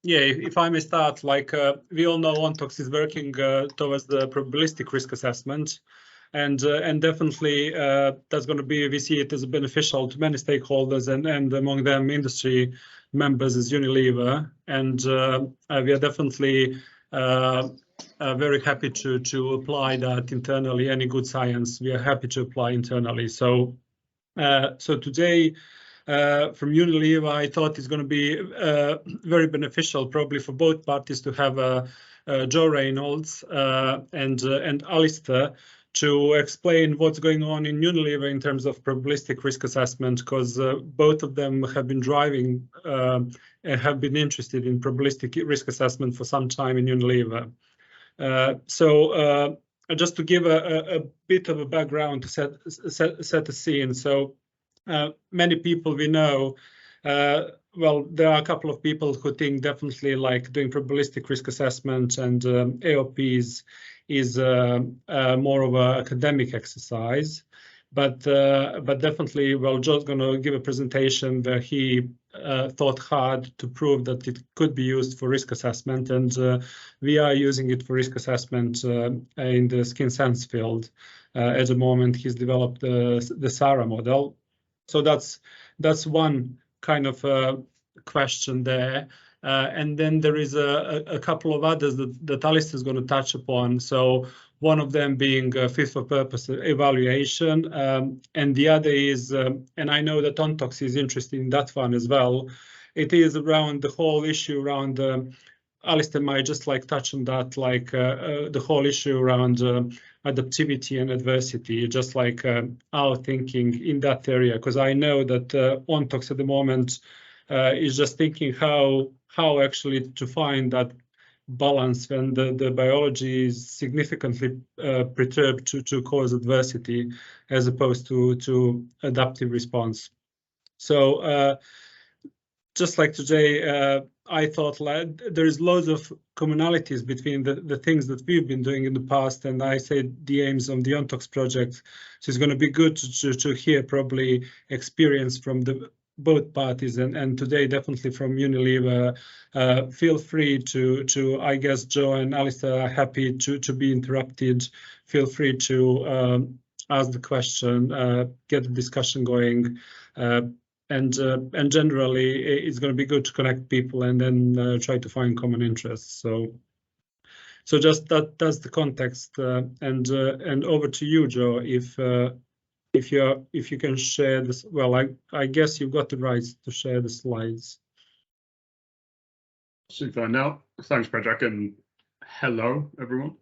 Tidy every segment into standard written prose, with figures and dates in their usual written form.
Yeah, if I may start, like we all know, Ontox is working towards the probabilistic risk assessment, and definitely that's going to be, we see it as beneficial to many stakeholders, and among them industry members as Unilever, and we are definitely very happy to apply that internally. Any good science, we are happy to apply internally. So today, from Unilever, I thought it's going to be very beneficial, probably for both parties, to have Joe Reynolds and Alistair to explain what's going on in Unilever in terms of probabilistic risk assessment, because both of them have been driving and have been interested in probabilistic risk assessment for some time in Unilever. Just to give a bit of a background to set the scene. So many people we know, well, there are a couple of people who think definitely like doing probabilistic risk assessment and AOPs is more of an academic exercise, but definitely, well, Joe's going to give a presentation where he thought hard to prove that it could be used for risk assessment, and we are using it for risk assessment in the skin sense field. At the moment, he's developed the SARA model. So that's one kind of question there. And then there is a couple of others that Alistair is going to touch upon. So one of them being fit for purpose evaluation, and the other is, and I know that Ontox is interested in that one as well. It is around the whole issue around, Alistair might just like touch on that, like the whole issue around adaptivity and adversity, just like our thinking in that area, because I know that Ontox at the moment is just thinking how actually to find that balance when the biology is significantly perturbed to cause adversity as opposed to adaptive response. So just like today, I thought like there is loads of commonalities between the things that we've been doing in the past, and I said the aims of the Ontox project. So it's going to be good to hear probably experience from both parties, and today definitely from Unilever. Feel free to I guess Joe and Alistair are happy to be interrupted. Feel free to ask the question, get the discussion going. And generally, it's going to be good to connect people and then try to find common interests. So just that's the context. And over to you, Joe. If you can share this, well, I guess you've got the rights to share the slides. Super. Now, thanks, Predrag, and hello, everyone.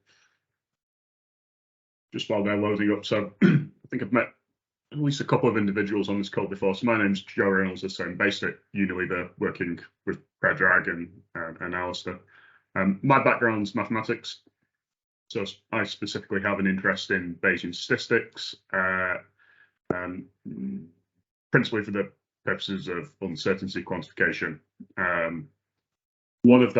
Just while they're loading up, so I think I've met at least a couple of individuals on this call before. So my name's Joe Reynolds, as I'm based at Unilever, working with Predrag and Alistair. My background's mathematics, so I specifically have an interest in Bayesian statistics, principally for the purposes of uncertainty quantification. One of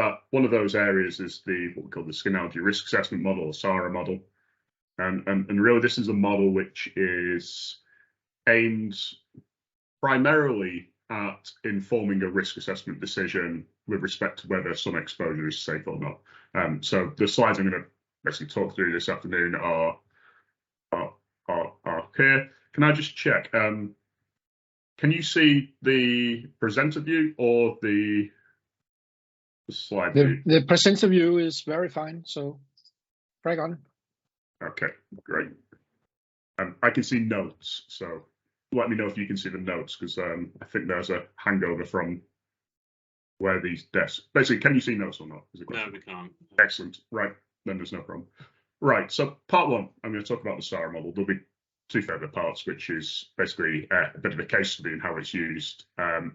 those areas is what we call the skin allergy risk assessment model, or SARA model, and really this is a model which is aimed primarily at informing a risk assessment decision with respect to whether some exposure is safe or not. So the slides I'm going to basically talk through this afternoon are here. Can I just check? Can you see the presenter view or the slide view? The presenter view is very fine, so crack on. Okay, great. I can see notes, so let me know if you can see the notes, because I think there's a hangover from where these desks. Basically, can you see notes or not? No, we can't. Excellent. Right, then there's no problem. Right, so part one, I'm going to talk about the SARA model. There'll be two further parts, which is basically a bit of a case study in how it's used, and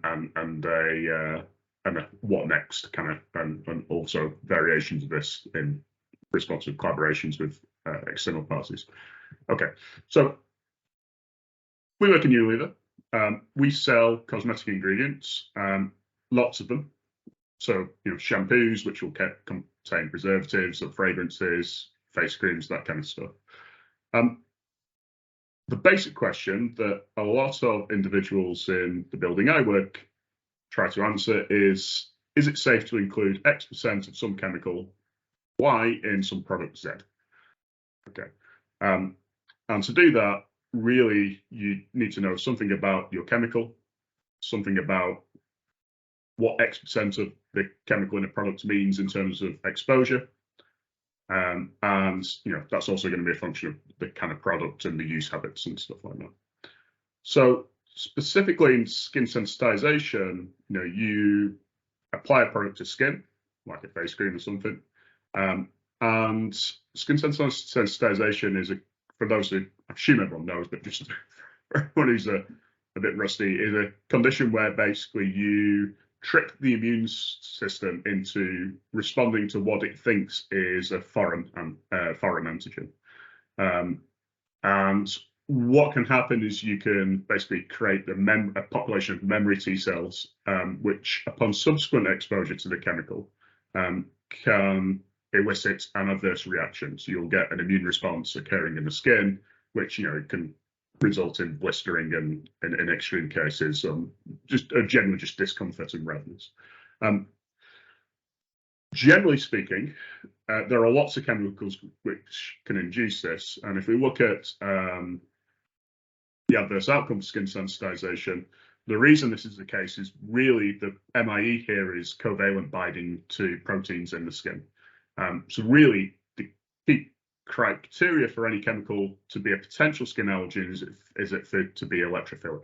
a what next kind of, and also variations of this in responsive collaborations with external parties. Okay, so we work in Unilever. We sell cosmetic ingredients, lots of them. So, shampoos, which will contain preservatives or fragrances, face creams, that kind of stuff. The basic question that a lot of individuals in the building I work try to answer is it safe to include X% of some chemical Y in some product Z? Okay. And to do that, really, you need to know something about your chemical, something about what X% of the chemical in a product means in terms of exposure. And that's also going to be a function of the kind of product and the use habits and stuff like that. So specifically in skin sensitization, you apply a product to skin, like a face cream or something. And skin sensitization is, for those who, I assume everyone knows, but just for everyone who's a bit rusty, is a condition where basically you trick the immune system into responding to what it thinks is a foreign antigen. And what can happen is you can basically create a population of memory T cells, which upon subsequent exposure to the chemical can elicit an adverse reaction. So you'll get an immune response occurring in the skin, which can result in blistering and in extreme cases, generally just discomfort and redness. Generally speaking, there are lots of chemicals which can induce this, and if we look at the adverse outcome of skin sensitization, the reason this is the case is really the MIE here is covalent binding to proteins in the skin. So really, the key criteria for any chemical to be a potential skin allergen is it for it to be electrophilic.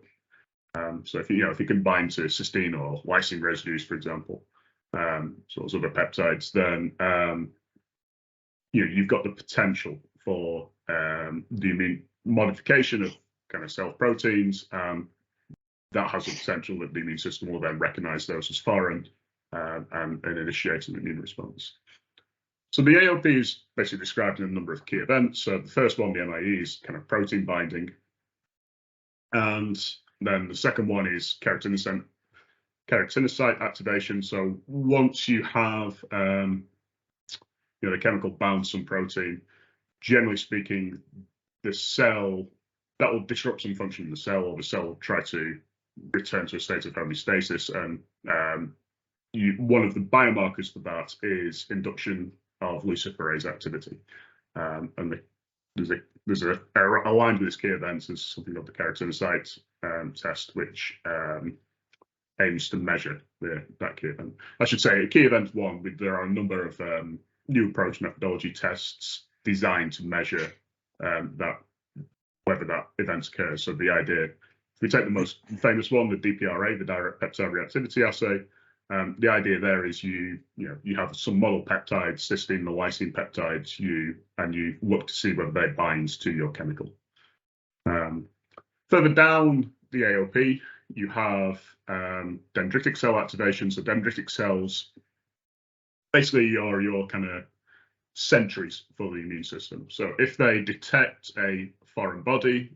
So if you can bind to cysteine or lysine residues, for example, sort of other peptides, then you've got the potential for the immune modification of kind of self-proteins. That has the potential that the immune system will then recognize those as foreign and initiate an immune response. So the AOP is basically described in a number of key events. So the first one, the MIE, is kind of protein binding. And then the second one is keratinocyte activation. So once you have the chemical bound some protein, generally speaking, the cell, that will disrupt some function in the cell, or the cell will try to return to a state of homeostasis. And one of the biomarkers for that is induction of luciferase activity. And there's a aligned with this key event is something called the keratinocyte test, which aims to measure that key event. I should say, key event one, there are a number of new approach methodology tests designed to measure whether that event occurs. So the idea, if we take the most famous one, the DPRA, the direct peptide reactivity assay, the idea there is you have some model peptides, cysteine, the lysine peptides, and you look to see whether they bind to your chemical. Further down the AOP, you have dendritic cell activation. So dendritic cells basically are your kind of sentries for the immune system. So if they detect a foreign body,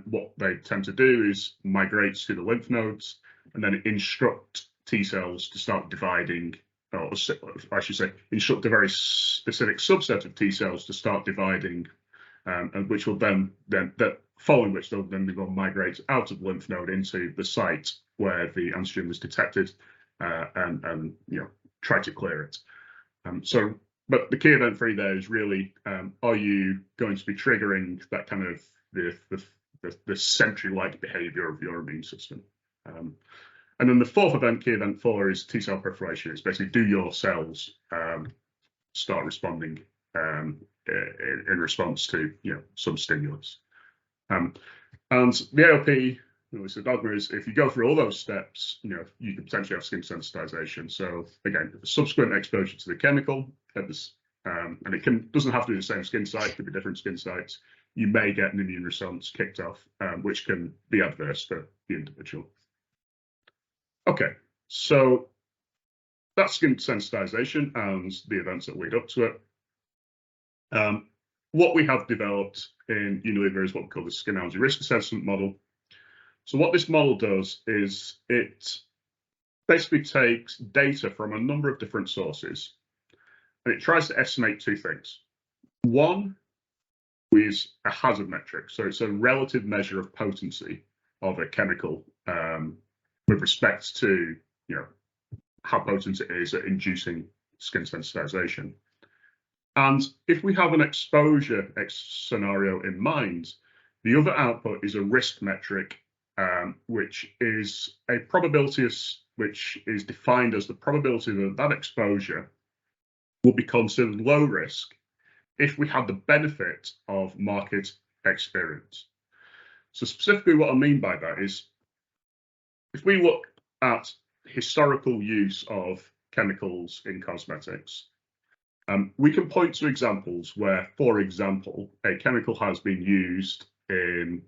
what they tend to do is migrate to the lymph nodes and then instruct T cells to start dividing, or I should say, instruct a very specific subset of T cells to start dividing, and which will then following which they'll then migrate out of the lymph node into the site where the antigen was detected, and try to clear it. But the key event for you there is really, are you going to be triggering that kind of the sentry-like behavior of your immune system? And then the fourth event, key event 4, is T cell proliferation. It's basically, do your cells start responding in response to some stimulus? And the AOP, the dogma is, if you go through all those steps, you could potentially have skin sensitization. So again, subsequent exposure to the chemical, and it doesn't have to be the same skin site, it could be different skin sites. You may get an immune response kicked off, which can be adverse for the individual. Okay, so that's skin sensitization and the events that lead up to it. What we have developed in Unilever is what we call the skin allergy risk assessment model. So what this model does is it basically takes data from a number of different sources, and it tries to estimate two things. One is a hazard metric. So it's a relative measure of potency of a chemical with respect to how potent it is at inducing skin sensitization. And if we have an exposure scenario in mind, the other output is a risk metric, which is a probability which is defined as the probability that that exposure will be considered low risk if we have the benefit of market experience. So specifically what I mean by that is, if we look at historical use of chemicals in cosmetics, we can point to examples where, for example, a chemical has been used in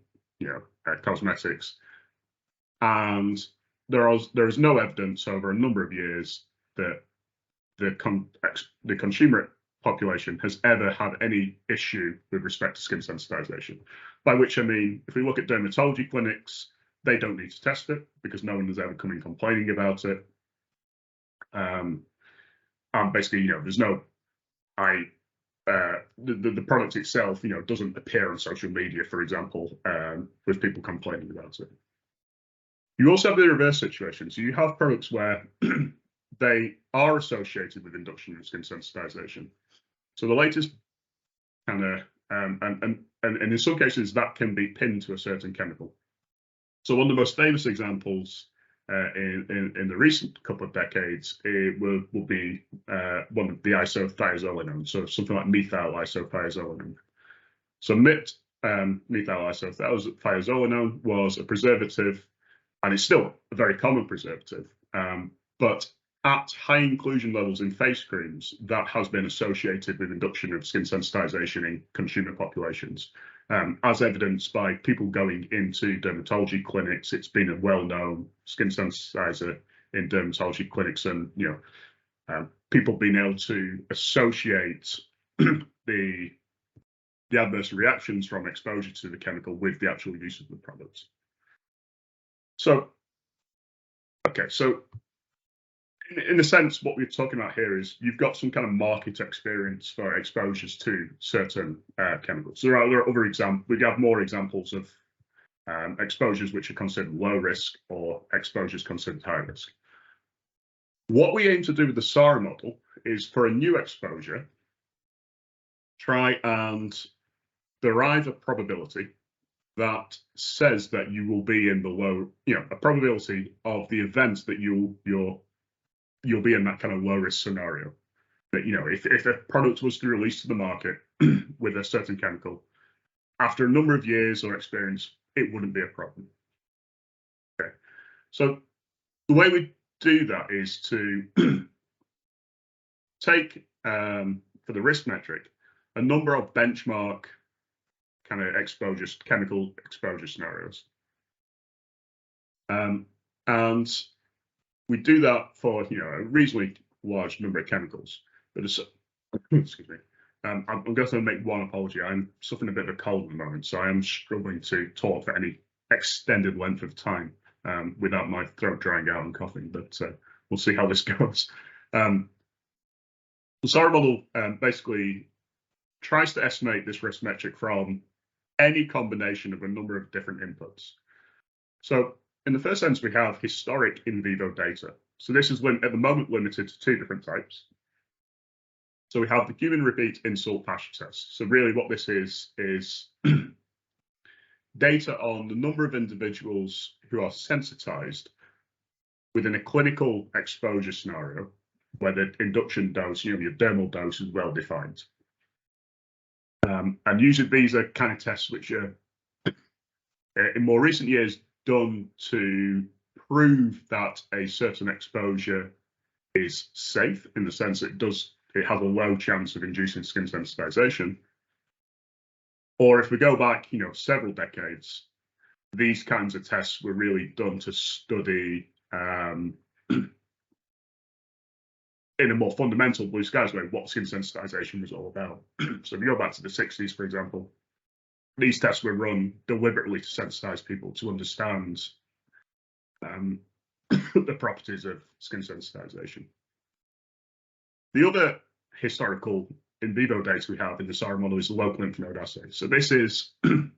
cosmetics, and there is no evidence over a number of years that the consumer population has ever had any issue with respect to skin sensitization. By which I mean, if we look at dermatology clinics, they don't need to test it because no one has ever come in complaining about it. And basically, there's no the product itself, doesn't appear on social media, for example, with people complaining about it. You also have the reverse situation. So you have products where they are associated with induction of skin sensitization. So the latest kind of, and in some cases that can be pinned to a certain chemical. So one of the most famous examples in the recent couple of decades will be one of the isothiazolinone, so something like methyl isothiazolinone. So methyl isothiazolinone was a preservative, and it's still a very common preservative, but at high inclusion levels in face creams, that has been associated with induction of skin sensitization in consumer populations. As evidenced by people going into dermatology clinics, it's been a well-known skin sensitizer in dermatology clinics, and people being able to associate the adverse reactions from exposure to the chemical with the actual use of the product. So, okay, so in a sense, what we're talking about here is you've got some kind of market experience for exposures to certain chemicals. There are other examples. We have more examples of exposures which are considered low risk or exposures considered high risk. What we aim to do with the SAR model is, for a new exposure, try and derive a probability that says that you will be in the low, a probability of the event that you'll be in that kind of low risk scenario. That if a product was to be released to the market with a certain chemical, after a number of years or experience, it wouldn't be a problem. Okay, so the way we do that is to take for the risk metric a number of benchmark kind of chemical exposure scenarios, and we do that for a reasonably large number of chemicals. But excuse me, I'm going to make one apology. I'm suffering a bit of a cold at the moment, so I am struggling to talk for any extended length of time without my throat drying out and coughing. But we'll see how this goes. The SAR model basically tries to estimate this risk metric from any combination of a number of different inputs. So in the first sense, we have historic in vivo data. So this is at the moment limited to two different types. So we have the human repeat insult patch test. So really what this is data on the number of individuals who are sensitized within a clinical exposure scenario where the induction dose, your dermal dose, is well defined. And usually these are kind of tests which are in more recent years done to prove that a certain exposure is safe, in the sense it has a low chance of inducing skin sensitization. Or if we go back, several decades, these kinds of tests were really done to study in a more fundamental blue skies way what skin sensitization was all about. So if you go back to the 60s, for example, these tests were run deliberately to sensitize people to understand the properties of skin sensitization. The other historical in vivo data we have in the SAR model is the local lymph node assay. So this is an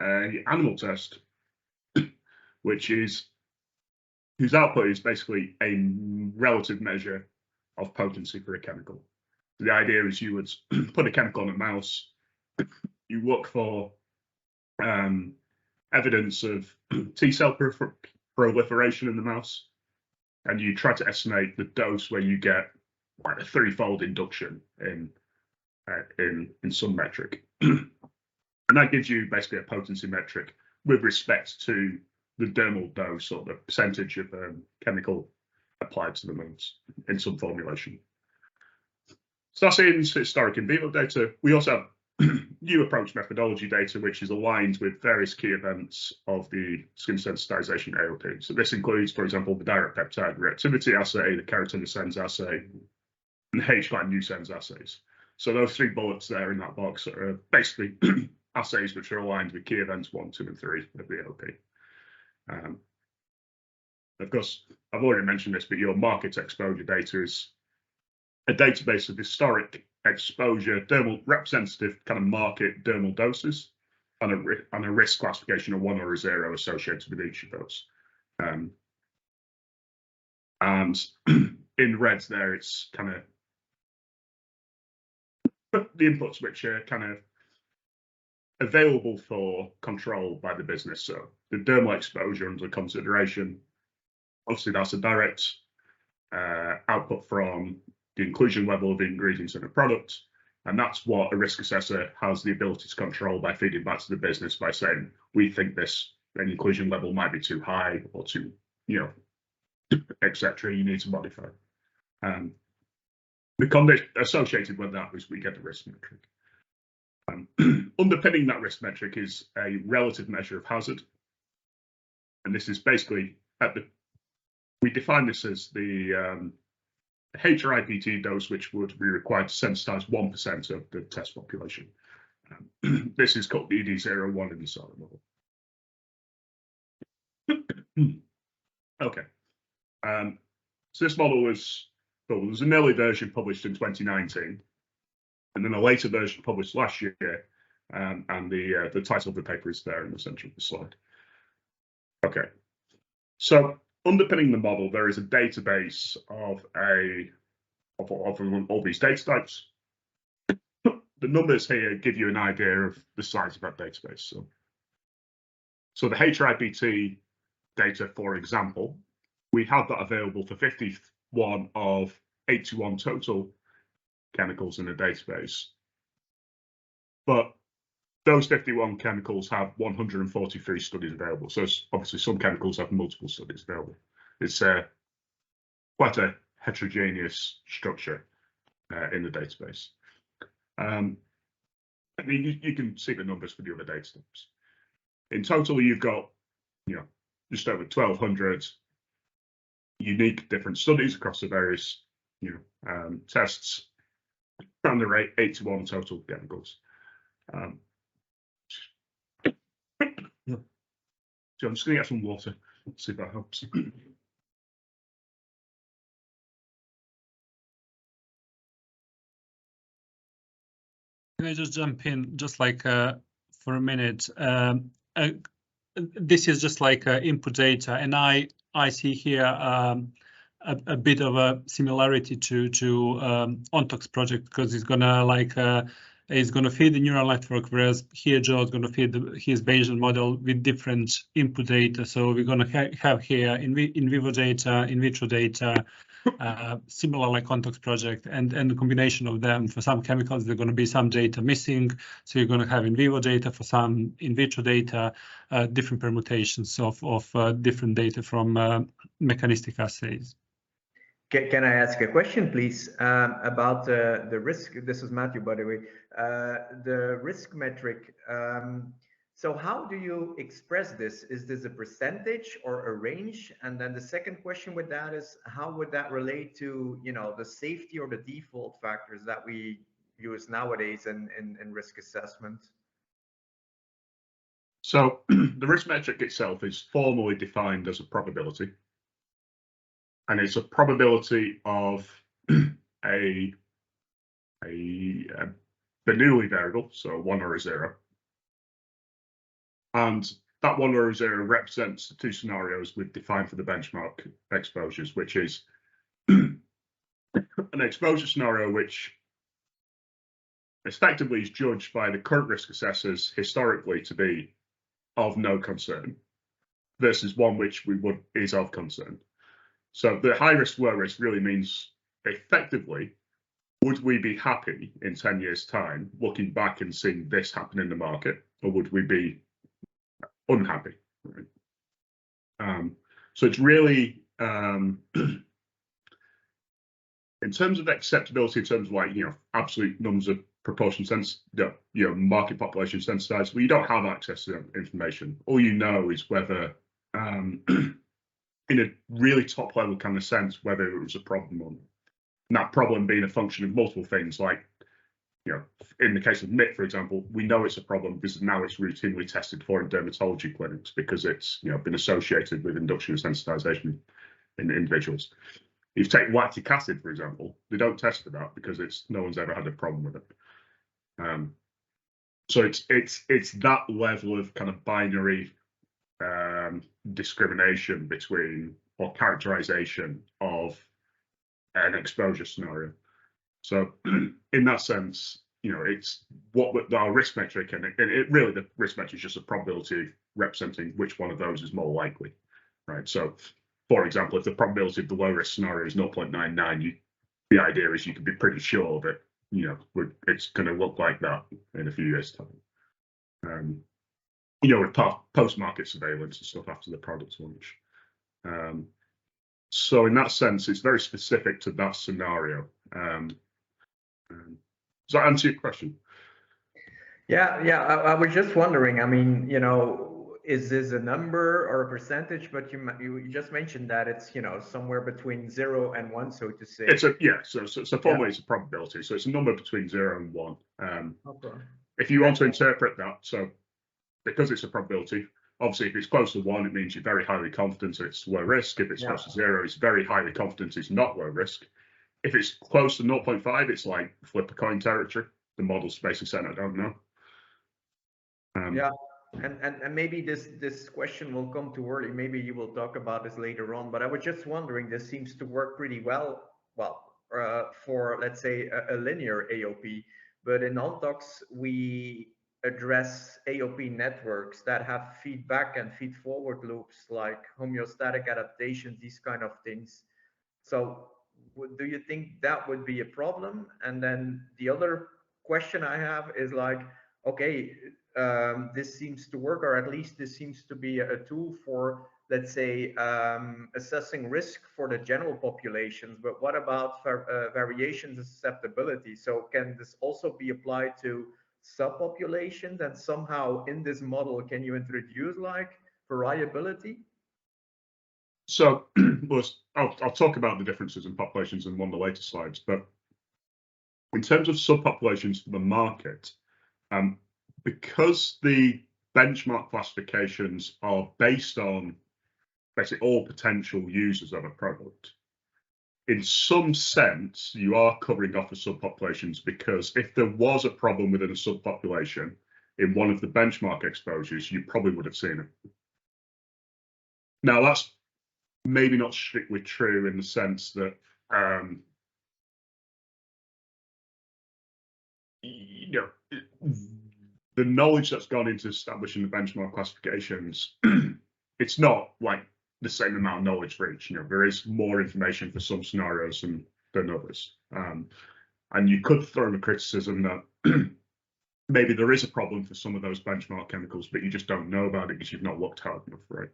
animal test, which is whose output is basically a relative measure of potency for a chemical. The idea is you would put a chemical on a mouse, you look for evidence of T cell proliferation in the mouse, and you try to estimate the dose where you get like a 3-fold induction in some metric. And that gives you basically a potency metric with respect to the dermal dose or the percentage of chemical applied to the mouse in some formulation. So that's in historic in vivo data. We also have new approach methodology data, which is aligned with various key events of the skin sensitization AOP. So this includes, for example, the direct peptide reactivity assay, the keratinosens assay, and the H5-nucens assays. So those 3 bullets there in that box are basically assays which are aligned with key events 1, 2, and 3 of the AOP. Of course, I've already mentioned this, but your market exposure data is a database of historic exposure, dermal representative kind of market dermal doses, and a risk classification of 1 or a 0 associated with each of those. And in red there, it's kind of the inputs which are kind of available for control by the business. So the dermal exposure under consideration, obviously that's a direct output from the inclusion level of ingredients in a product. And that's what a risk assessor has the ability to control by feeding back to the business by saying, we think this inclusion level might be too high or too, etc. You need to modify. The condition associated with that is we get the risk metric. Underpinning that risk metric is a relative measure of hazard. And this is basically we define this as the HRIPT dose, which would be required to sensitize 1% of the test population. This is called ED01 in the SAR model. Okay. So this model was, well, there was an early version published in 2019, and then a later version published last year, and the title of the paper is there in the center of the slide. Okay. So underpinning the model, there is a database of all these data types. The numbers here give you an idea of the size of that database. So the HRIPT data, for example, we have that available for 51 of 81 total chemicals in the database. But those 51 chemicals have 143 studies available. So obviously some chemicals have multiple studies available. It's quite a heterogeneous structure in the database. I mean, you can see the numbers for the other data types. In total, you've got, just over 1,200 unique different studies across the various, tests, and there are 81 total chemicals. So I'm just going to get some water, see if that helps. Can I just jump in just like for a minute? This is just like input data, and I see here a bit of a similarity to OnTox project, because it's gonna it's gonna feed the neural network, whereas here Joe is gonna feed his Bayesian model with different input data. So we're gonna have here in vivo data, in vitro data, similar like OnTox project, and the combination of them. For some chemicals, there's going to be some data missing, so you're going to have in vivo data, for some in vitro data, different permutations of different data from mechanistic assays. Can I ask a question, please, about the risk? This is Matthew, by the way. The risk metric. So how do you express this? Is this a percentage or a range? And then the second question with that is, how would that relate to, the safety or the default factors that we use nowadays in risk assessment? So the risk metric itself is formally defined as a probability. And it's a probability of a Bernoulli variable, so 1 or a 0. And that 1 over 0 represents the two scenarios we've defined for the benchmark exposures, which is an exposure scenario which effectively is judged by the current risk assessors historically to be of no concern, versus one which is of concern. So the high risk, low risk really means effectively, would we be happy in 10 years' time looking back and seeing this happen in the market, or would we be unhappy? Right? So it's really in terms of acceptability, in terms of like absolute numbers of proportion sense, market population sensitized. Well, you don't have access to that information. All you know is whether, in a really top level kind of sense, whether it was a problem or not. And that problem being a function of multiple things, like in the case of MIT, for example, we know it's a problem because now it's routinely tested for in dermatology clinics because it's been associated with induction of sensitization in individuals. If you take lactic acid, for example, they don't test for that because no one's ever had a problem with it. So it's that level of kind of binary discrimination between or characterization of an exposure scenario. So in that sense, it's what our risk metric, and it really the risk metric is just a probability representing which one of those is more likely, right? So, for example, if the probability of the low risk scenario is 0.99, the idea is you can be pretty sure that it's going to look like that in a few years' time. With post-market surveillance and stuff after the product launch. So in that sense, it's very specific to that scenario. Does that answer your question? Yeah. I was just wondering. I mean, is this a number or a percentage? But you just mentioned that it's somewhere between 0 and 1, so to say. So formally it's a probability. So it's a number between 0 and 1. Okay. If you want to interpret that, so because it's a probability, obviously if it's close to 1, it means you're very highly confident it's low risk. If it's close to 0, it's very highly confident it's not low risk. If it's close to 0.5, it's like flip a coin territory. The model's basically saying I don't know. And maybe this question will come too early. Maybe you will talk about this later on. But I was just wondering, this seems to work pretty well. For let's say a linear AOP, but in Ontox we address AOP networks that have feedback and feed forward loops like homeostatic adaptations, these kind of things. So do you think that would be a problem? And then the other question I have is like, okay, this seems to work, or at least this seems to be a tool for, let's say, assessing risk for the general populations. But what about variations of susceptibility? So can this also be applied to subpopulations? And somehow in this model, can you introduce like variability? So I'll talk about the differences in populations in one of the later slides, but in terms of subpopulations for the market, because the benchmark classifications are based on basically all potential users of a product, in some sense, you are covering off the subpopulations, because if there was a problem within a subpopulation in one of the benchmark exposures, you probably would have seen it. Now, that's maybe not strictly true in the sense that the knowledge that's gone into establishing the benchmark classifications, it's not like the same amount of knowledge for each. There is more information for some scenarios than others. And you could throw the criticism that maybe there is a problem for some of those benchmark chemicals, but you just don't know about it because you've not looked hard enough, right?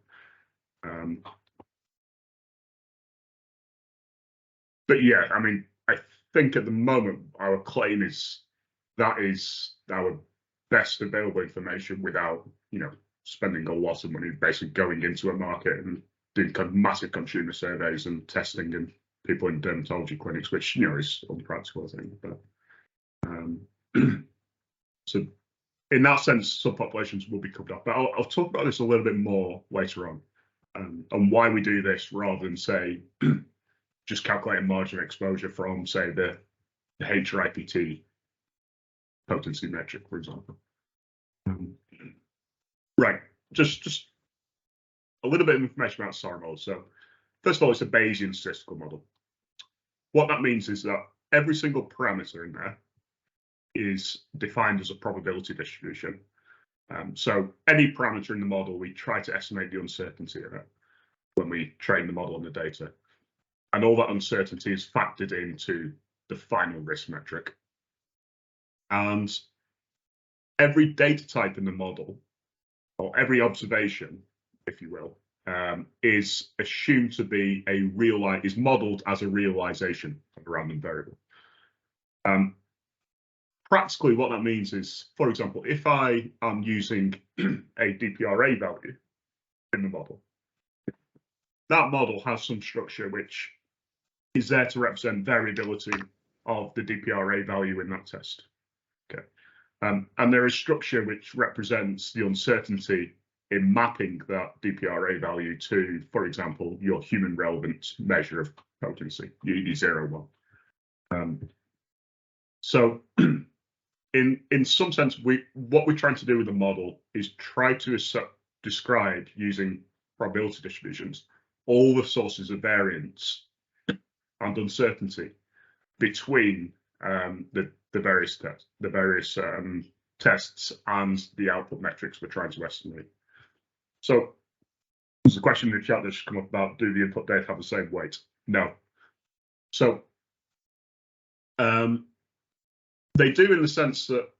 But yeah, I mean, I think at the moment our claim is that is our best available information without, spending a lot of money basically going into a market and doing kind of massive consumer surveys and testing in people in dermatology clinics, which is unpractical, I think. But so in that sense, subpopulations will be covered up. But I'll talk about this a little bit more later on, and why we do this rather than say just calculating margin of exposure from, say, the HRIPT potency metric, for example. Right. just a little bit of information about SAR model. So first of all, it's a Bayesian statistical model. What that means is that every single parameter in there is defined as a probability distribution. So any parameter in the model, we try to estimate the uncertainty of it when we train the model on the data. And all that uncertainty is factored into the final risk metric. And every data type in the model, or every observation, if you will, is assumed to be is modeled as a realization of a random variable. Practically, what that means is, for example, if I am using a DPRA value in the model, that model has some structure which is there to represent variability of the DPRA value in that test. Okay, and there is structure which represents the uncertainty in mapping that DPRA value to, for example, your human relevant measure of potency, UD01. So in some sense, what we're trying to do with the model is try to describe, using probability distributions, all the sources of variance and uncertainty between the various tests and the output metrics we're trying to estimate. So there's a question in the chat that's come up about, do the input data have the same weight? No. So they do, in the sense that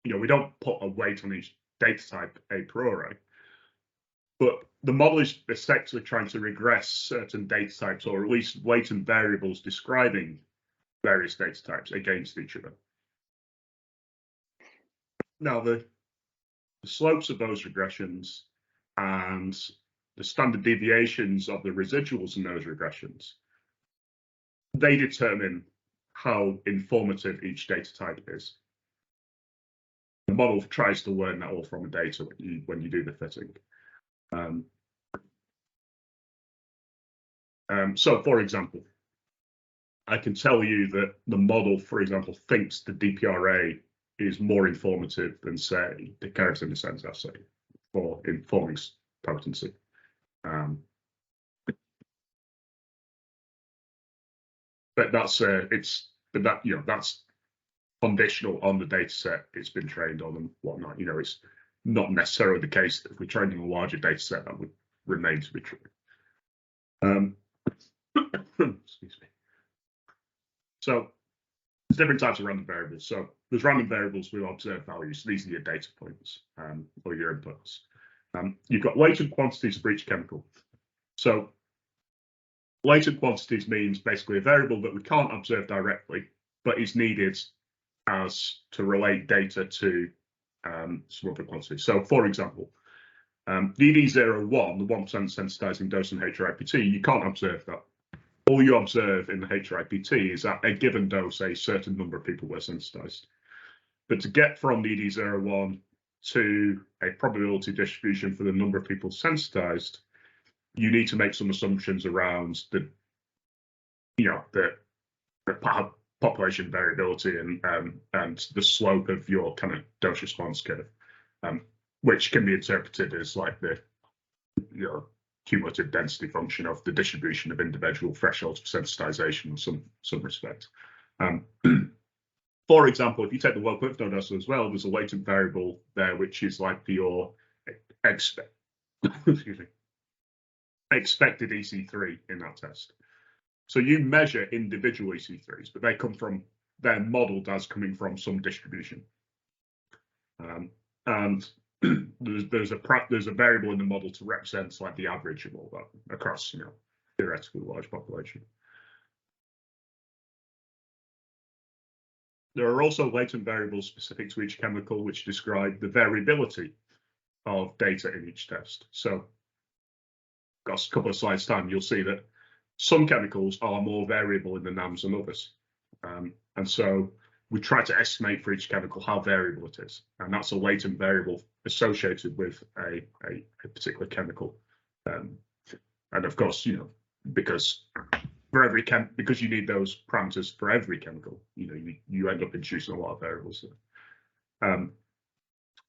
we don't put a weight on each data type a priori, but the model is effectively trying to regress certain data types, or at least latent variables describing various data types, against each other. Now, the slopes of those regressions and the standard deviations of the residuals in those regressions, they determine how informative each data type is. The model tries to learn that all from the data when you do the fitting. So, for example, I can tell you that the model, for example, thinks the DPRA is more informative than, say, the keratin descent assay for informing potency. But that's that's conditional on the data set it's been trained on and whatnot. It's not necessarily the case that if we're training a larger data set, that would remain to be true. Excuse me. So there's different types of random variables. So there's random variables with observed values. These are your data points or your inputs. You've got latent quantities for each chemical. So latent quantities means basically a variable that we can't observe directly, but is needed as to relate data to some other quantities. So, for example, DD01, the 1% sensitizing dose in HRIPT, you can't observe that. All you observe in the HRIPT is that a given dose, a certain number of people were sensitized. But to get from DD01 to a probability distribution for the number of people sensitized, you need to make some assumptions around the population variability and the slope of your kind of dose response curve, which can be interpreted as like the cumulative density function of the distribution of individual thresholds for sensitization in some respect. For example, if you take the world lymph node assay as well, there's a latent variable there, which is like your expected EC3 in that test. So you measure individual EC3s, but they're modeled as coming from some distribution. And there's a variable in the model to represent like the average of all that across theoretically large population. There are also latent variables specific to each chemical which describe the variability of data in each test. So, got a couple of slides time, you'll see that some chemicals are more variable in the NAMs than others. And so we try to estimate for each chemical how variable it is. And that's a latent variable associated with a particular chemical. And of course, because you need those parameters for every chemical, you end up introducing a lot of variables there.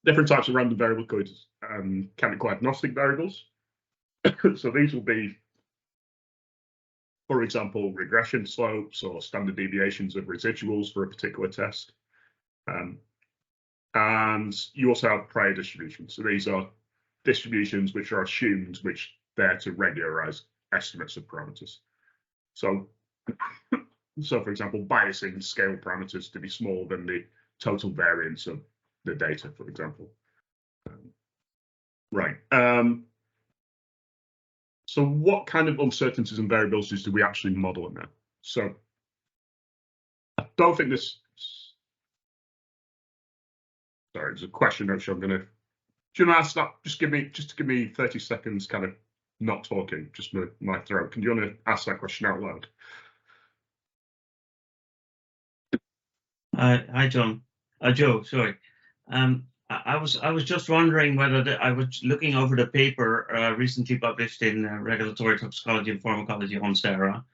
Different types of random variable could chemical agnostic variables. So these will be, for example, regression slopes or standard deviations of residuals for a particular test. And you also have prior distributions. So these are distributions which are assumed, which they're to regularize estimates of parameters. So, for example, biasing scale parameters to be smaller than the total variance of the data, for example. Right. So what kind of uncertainties and variabilities do we actually model in there? So I don't think this. Sorry, there's a question which I'm gonna. Do you want to ask that? Just give me 30 seconds, kind of not talking, just my throat. Do you want to ask that question out loud? Hi, John. Joe, sorry. I was just wondering whether I was looking over the paper recently published in Regulatory Toxicology and Pharmacology on SARA,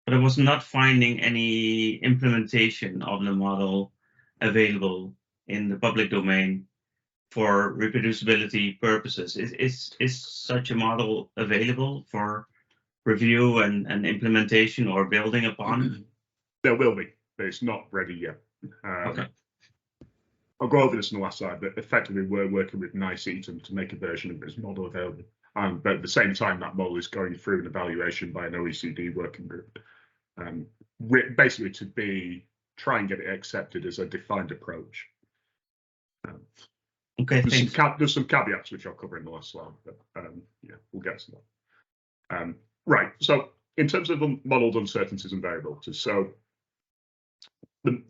but I was not finding any implementation of the model available in the public domain for reproducibility purposes. Is such a model available for review and implementation or building upon? There will be, but it's not ready yet. Okay. I'll go over this in the last slide, but effectively we're working with NICE-ETM to make a version of this model available. But at the same time, that model is going through an evaluation by an OECD working group, basically to try and get it accepted as a defined approach. Okay, there's some caveats which I'll cover in the last slide, but yeah, we'll get to that. Right, so in terms of modeled uncertainties and variabilities, so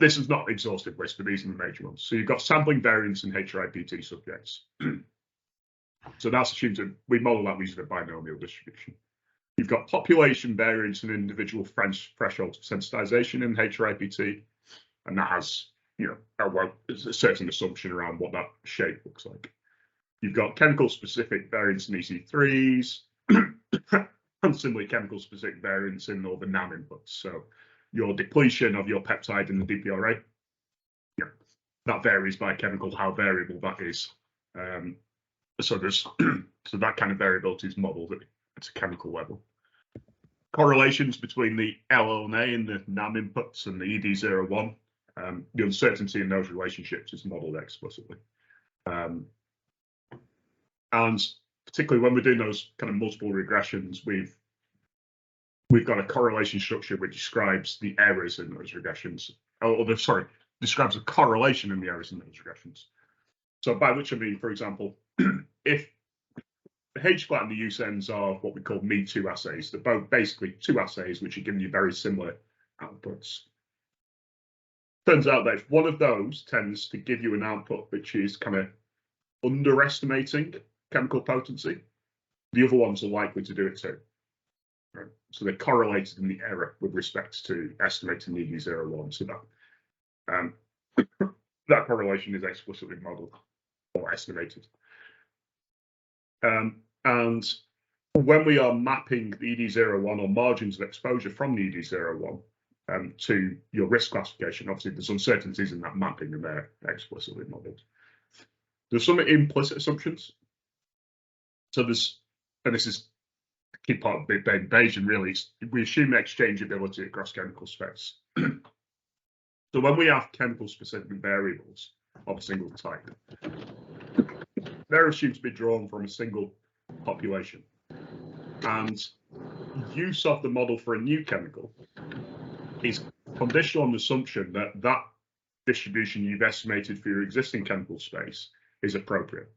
this is not exhaustive list, but these are the major ones. So you've got sampling variance in HRIPT subjects. So that's assumed we model that using a binomial distribution. You've got population variance in individual thresholds of sensitization in HRIPT, and that has, a certain assumption around what that shape looks like. You've got chemical specific variance in EC3s, and similarly chemical specific variance in all the NAM inputs. So your depletion of your peptide in the DPRA, that varies by chemical, how variable that is. So that kind of variability is modeled at a chemical level. Correlations between the LLNA and the NAM inputs and the ED01, the uncertainty in those relationships is modeled explicitly. And particularly when we're doing those kind of multiple regressions, we've got a correlation structure which describes the errors in those regressions, describes a correlation in the errors in those regressions. So by which I mean, for example, if the H-flat and the USENs are what we call me-2 assays, they're both basically two assays which are giving you very similar outputs. Turns out that if one of those tends to give you an output which is kind of underestimating chemical potency, the other ones are likely to do it too. Right? So they're correlated in the error with respect to estimating the ED01. So that correlation is explicitly modeled or estimated. And when we are mapping the ED01 or margins of exposure from the ED01 to your risk classification, obviously there's uncertainties in that mapping and they're explicitly modeled. There's some implicit assumptions. So this is a key part of the Bayesian really, we assume exchangeability across chemical space. So when we have chemical specific variables of a single type, they're assumed to be drawn from a single population. And use of the model for a new chemical is conditional on the assumption that that distribution you've estimated for your existing chemical space is appropriate.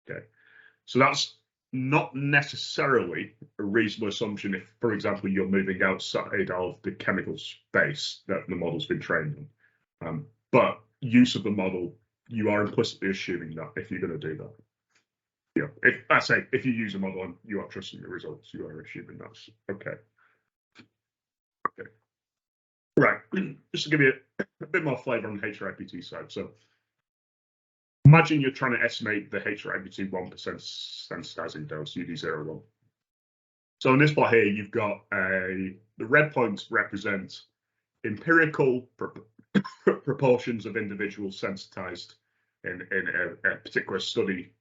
Okay, so that's not necessarily a reasonable assumption if, for example, you're moving outside of the chemical space that the model's been trained on. But use of the model, you are implicitly assuming that if you're going to do that. Yeah, if you use a model and you are trusting the results, you are assuming that's okay. Okay. Right, just to give you a bit more flavor on the HRIPT side. So imagine you're trying to estimate the HRIPT 1% sensitizing dose, UD01. So in this plot here, you've got the red points represent empirical proportions of individuals sensitized in a particular study,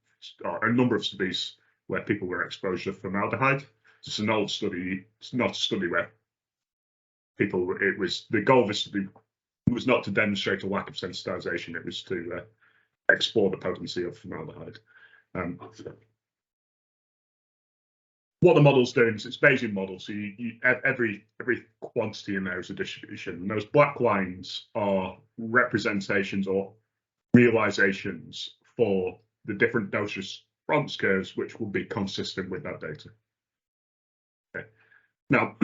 or a number of studies where people were exposed to formaldehyde. It's an old study. It's not a study where people. It was the goal of the study was not to demonstrate a lack of sensitization. It was to explore the potency of formaldehyde. What the model's doing is it's Bayesian model, so every quantity in there is a distribution. And those black lines are representations or realizations for the different dose response curves, which will be consistent with that data. Okay. Now,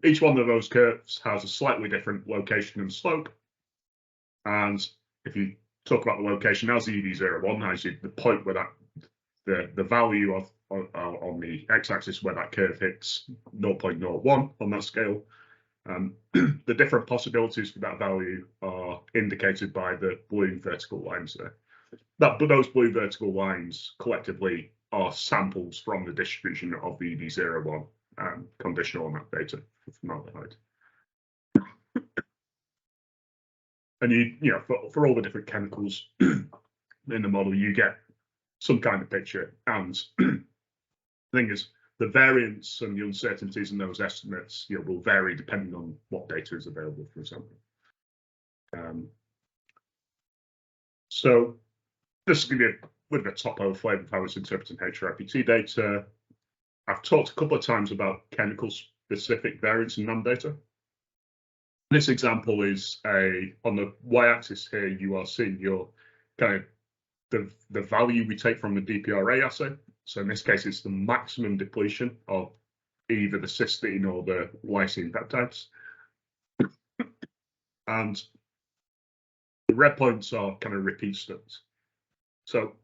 each one of those curves has a slightly different location and slope. And if you talk about the location as EV01, as the point where that the value of on the x-axis where that curve hits 0.01 on that scale. The different possibilities for that value are indicated by the blue vertical lines there. But those blue vertical lines collectively are samples from the distribution of the EV01 conditional on that data for formaldehyde. And you know, for all the different chemicals in the model, you get some kind of picture. And the thing is, the variance and the uncertainties in those estimates, you know, will vary depending on what data is available, for example. So this is going to be a bit of a top-level flavor of how it's interpreting HRIPT data. I've talked a couple of times about chemical-specific variance in NAM data. This example is on the y-axis here, you are seeing your kind of the value we take from the DPRA assay. So in this case, it's the maximum depletion of either the cysteine or the lysine peptides. And the red points are kind of repeat studies. So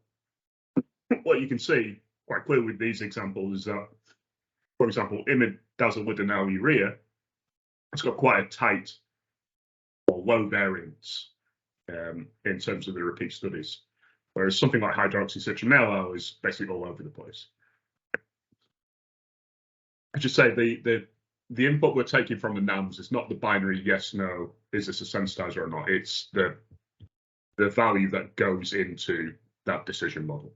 what you can see quite clearly with these examples is that, for example, imidazolidinylurea, it's got quite a tight or low variance in terms of the repeat studies. Whereas something like hydroxycitronellal is basically all over the place. I should say the input we're taking from the NAMs is not the binary yes, no, is this a sensitizer or not? It's the value that goes into that decision model.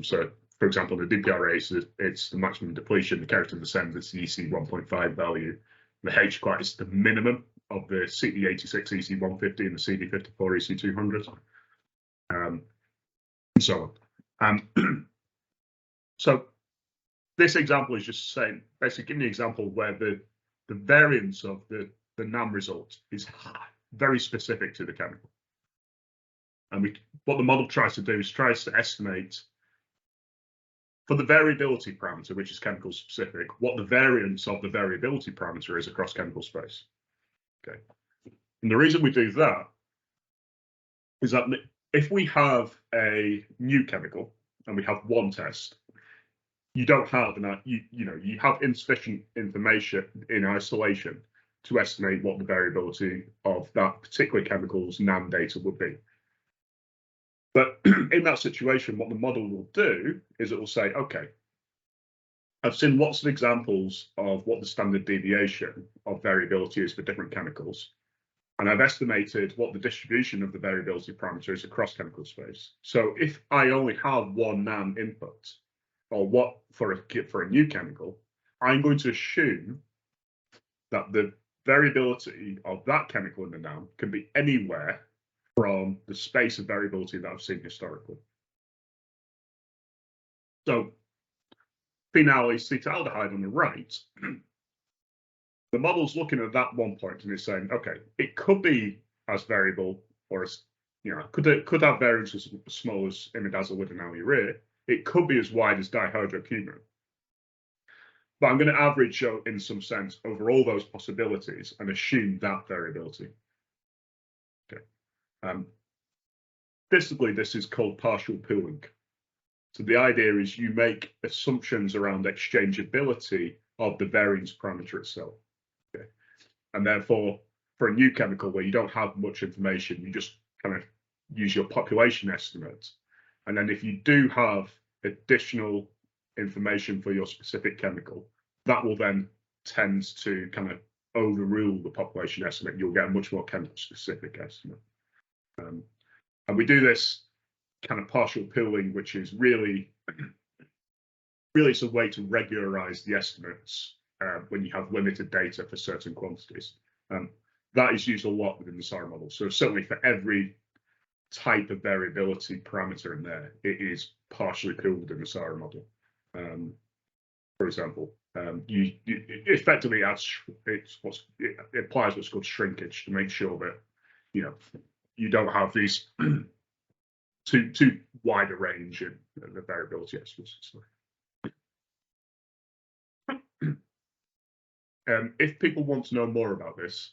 So, for example, the DPRA it's the maximum depletion, the character descent is the EC 1.5 value. The H quite is the minimum of the CD86 EC 150 and the CD54 EC 200. And so on. So this example is just saying, basically giving the example where the variance of the NAM result is very specific to the chemical. And what the model tries to do is tries to estimate for the variability parameter, which is chemical specific, what the variance of the variability parameter is across chemical space. Okay. And the reason we do that is that if we have a new chemical and we have one test, you don't have enough, you have insufficient information in isolation to estimate what the variability of that particular chemical's NAM data would be. But in that situation, what the model will do is it will say, okay, I've seen lots of examples of what the standard deviation of variability is for different chemicals. And I've estimated what the distribution of the variability parameter is across chemical space. So if I only have one NAM input, or what for a new chemical, I'm going to assume that the variability of that chemical in the NAM can be anywhere from the space of variability that I've seen historically. So phenol acetaldehyde on the right, the model's looking at that one point and is saying, okay, it could be as variable or as, could have variances as small as imidazolidinylurea. It could be as wide as dihydroquinone. But I'm going to average in some sense over all those possibilities and assume that variability. Okay. Basically, this is called partial pooling. So the idea is you make assumptions around exchangeability of the variance parameter itself. Okay. And therefore, for a new chemical where you don't have much information, you just kind of use your population estimate. And then if you do have additional information for your specific chemical, that will then tend to kind of overrule the population estimate. You'll get a much more chemical specific estimate. And we do this kind of partial pooling, which is really it's a way to regularize the estimates when you have limited data for certain quantities. That is used a lot within the SAR model. So certainly for every type of variability parameter in there, it is partially pooled in the SAR model. For example, you effectively it applies what's called shrinkage to make sure that you don't have these too wide a range in the variability estimates. If people want to know more about this,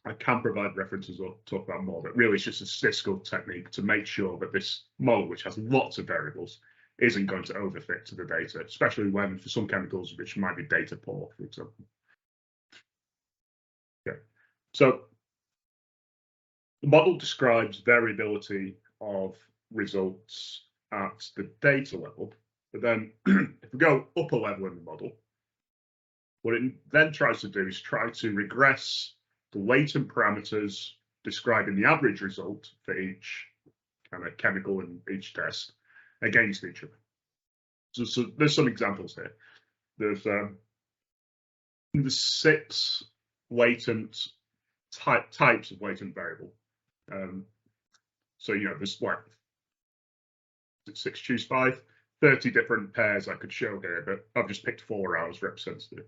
I can provide references or talk about more, but really it's just a statistical technique to make sure that this model, which has lots of variables, isn't going to overfit to the data, especially when for some chemicals which might be data poor, for example. Okay, so the model describes variability of results at the data level, but then if we go up a level in the model, what it then tries to do is try to regress the latent parameters describing the average result for each kind of chemical in each test against each other. So there's some examples here. There's 6 latent types of latent variable. So there's like 6 choose 5, 30 different pairs I could show here, but I've just picked 4 out as representative.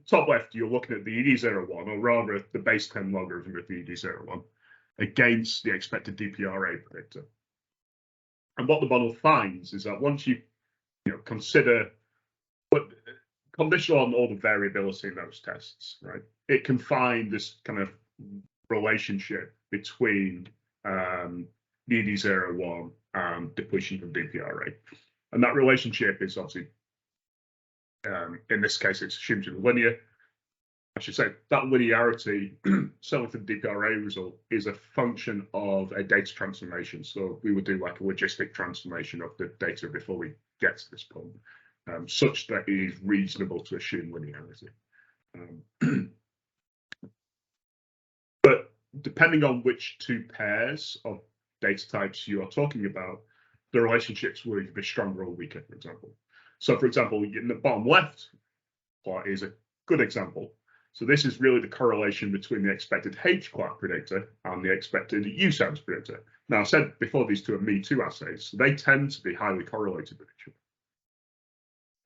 Top left, you're looking at the ED01, or rather the base 10 logarithm of the ED01 against the expected DPRA predictor. And what the model finds is that once you consider, but conditional on all the variability in those tests, right, it can find this kind of relationship between the ED01 and depletion of DPRA. And that relationship is obviously, in this case, it's assumed to be linear. I should say that linearity, certainly for the DPRA result, is a function of a data transformation. So we would do like a logistic transformation of the data before we get to this point, such that it is reasonable to assume linearity. But depending on which 2 pairs of data types you are talking about, the relationships will either be stronger or weaker, for example. So, for example, in the bottom left plot is a good example. So this is really the correlation between the expected H-clock predictor and the expected U-sounds predictor. Now, I said before these 2 are me-too assays, so they tend to be highly correlated with each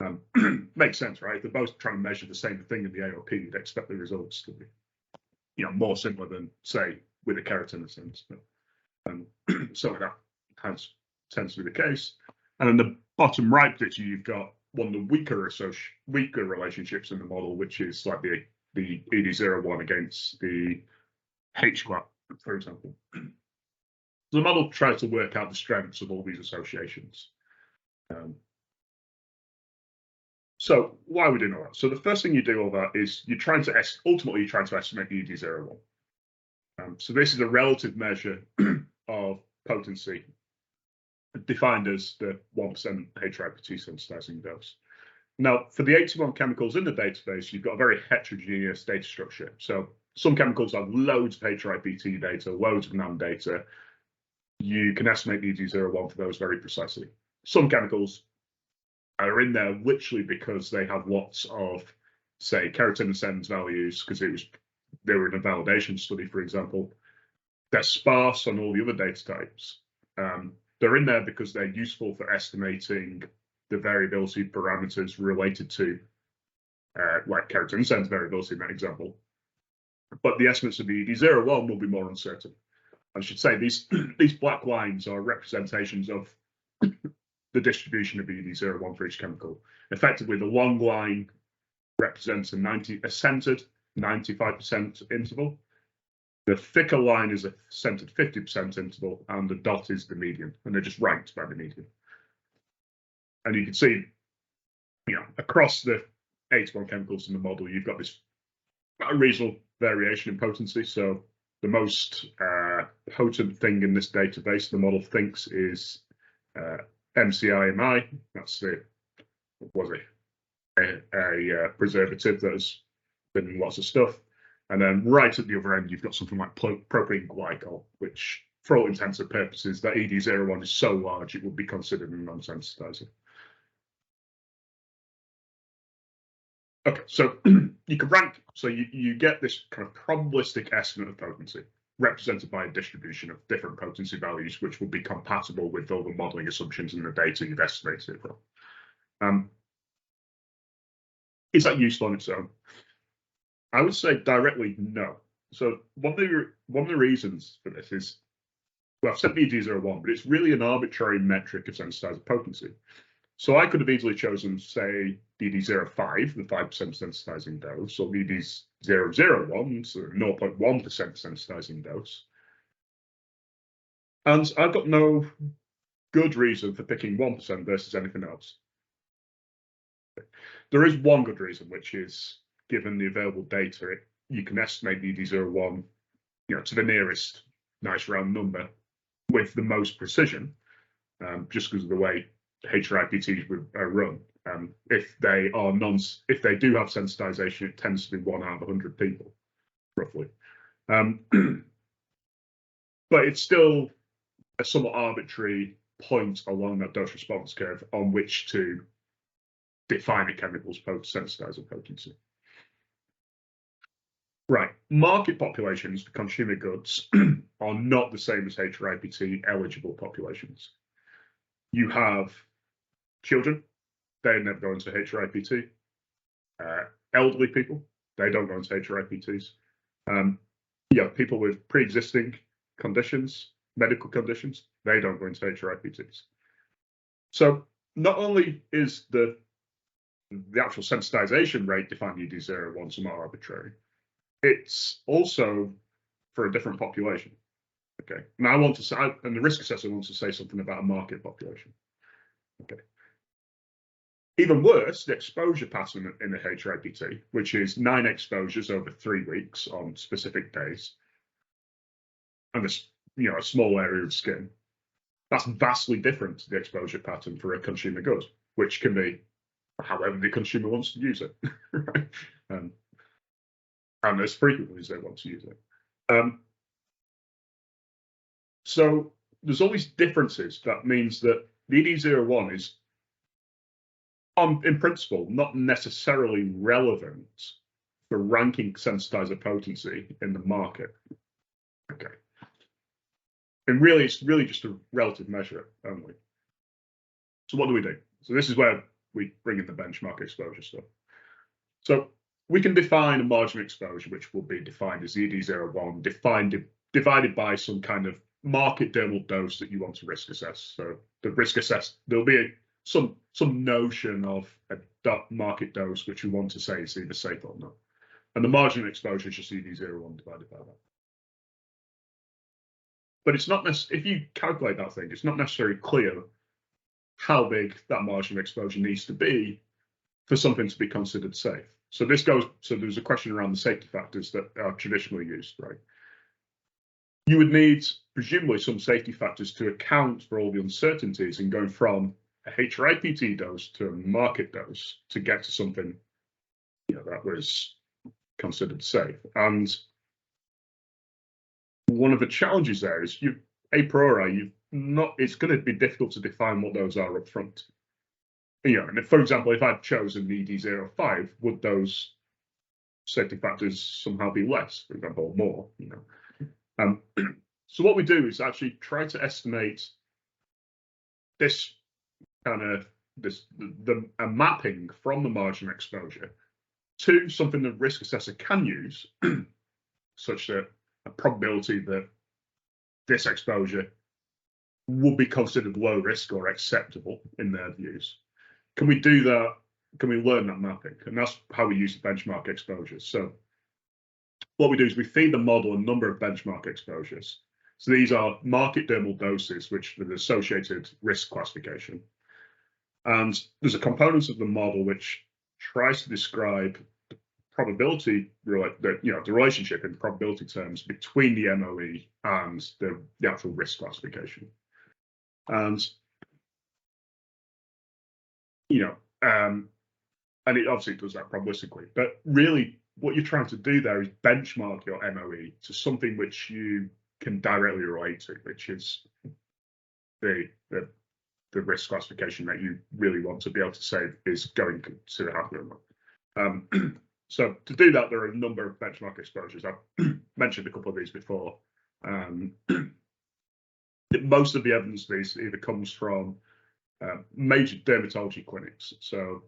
other. Makes sense, right? If they're both trying to measure the same thing in the AOP, you'd expect the results to be, more similar than, say, with a keratin But so that tends to be the case. And in the bottom right picture, you've got one of the weaker relationships in the model, which is like the ED01 against the H-clock, for example. So the model tries to work out the strengths of all these associations. So why are we doing all that? So the first thing you do all that is ultimately you're trying to estimate the ED01. So this is a relative measure of potency, defined as the 1% HRIPT sensitizing dose. Now, for the 81 chemicals in the database, you've got a very heterogeneous data structure. So some chemicals have loads of HRIPT data, loads of NAM data. You can estimate the ED01 for those very precisely. Some chemicals are in there literally because they have lots of, say, keratin values, because they were in a validation study, for example. They're sparse on all the other data types. They're in there because they're useful for estimating the variability parameters related to, like keratin variability in that example. But the estimates of the ED01 will be more uncertain. I should say these black lines are representations of the distribution of ED01 for each chemical. Effectively, the long line represents a centered 95% interval. The thicker line is a centered 50% interval, and the dot is the median, and they're just ranked by the median. And you can see, across the 81 chemicals in the model, you've got this reasonable variation in potency. So the most potent thing in this database, the model thinks, is MCIMI. That's a preservative that has been in lots of stuff. And then right at the other end, you've got something like propylene glycol, which for all intents and purposes, that ED01 is so large it would be considered a non-sensitizer. Okay, so you can rank, so you get this kind of probabilistic estimate of potency, represented by a distribution of different potency values, which will be compatible with all the modeling assumptions and the data you've estimated it from. Is that useful on its own? I would say directly no. So one of the reasons for this is, well, I've said ED01, but it's really an arbitrary metric of sensitizer potency. So I could have easily chosen, say, ED05, the 5% sensitizing dose, or ED001, so 0.1% sensitizing dose. And I've got no good reason for picking 1% versus anything else. There is one good reason, which is, given the available data, you can estimate ED01, to the nearest nice round number with the most precision, just because of the way HRIPTs are run. If they do have sensitization, it tends to be 1 out of 100 people, roughly. But it's still a somewhat arbitrary point along that dose response curve on which to define a chemical's sensitizer potency. Right, market populations for consumer goods are not the same as HRIPT eligible populations. You have children, they never go into HRIPT. Elderly people, they don't go into HRIPTs. People with pre-existing conditions, medical conditions, they don't go into HRIPTs. So not only is the actual sensitization rate defined ED01 somewhat arbitrary, it's also for a different population. Okay, and and the risk assessor wants to say something about a market population. Okay. Even worse, the exposure pattern in the HRIPT, which is 9 exposures over 3 weeks on specific days, and a small area of skin, that's vastly different to the exposure pattern for a consumer good, which can be however the consumer wants to use it, right? And as frequently as they want to use it. So there's all these differences. That means that the ED01 is, in principle, not necessarily relevant for ranking sensitizer potency in the market. Okay. And really, it's really just a relative measure only. So what do? So this is where we bring in the benchmark exposure stuff. So we can define a marginal exposure, which will be defined as ED01, divided by some kind of market dermal dose that you want to risk assess. So the risk assess, there'll be some notion of a market dose, which we want to say is either safe or not. And the marginal exposure is just ED01 divided by that. But it's not necessarily, if you calculate that thing, it's not necessarily clear how big that marginal exposure needs to be for something to be considered safe. So there's a question around the safety factors that are traditionally used, right? You would need presumably some safety factors to account for all the uncertainties in going from a HRIPT dose to a market dose to get to something that was considered safe. And one of the challenges there is a priori, it's going to be difficult to define what those are up front. And if, for example, if I'd chosen ED05, would those safety factors somehow be less, for example, or more? So what we do is actually try to estimate this kind of a mapping from the marginal exposure to something the risk assessor can use, such that a probability that this exposure would be considered low risk or acceptable in their views. Can we do that? Can we learn that mapping? And that's how we use the benchmark exposures. So what we do is we feed the model a number of benchmark exposures. So these are market dermal doses, which with associated risk classification. And there's a component of the model which tries to describe the probability, the relationship in probability terms between the MOE and the actual risk classification. And and it obviously does that probabilistically, but really what you're trying to do there is benchmark your MOE to something which you can directly relate to, which is the risk classification that you really want to be able to say is going to happen or not. So to do that, there are a number of benchmark exposures. I've mentioned a couple of these before. Most of the evidence of these either comes from major dermatology clinics, so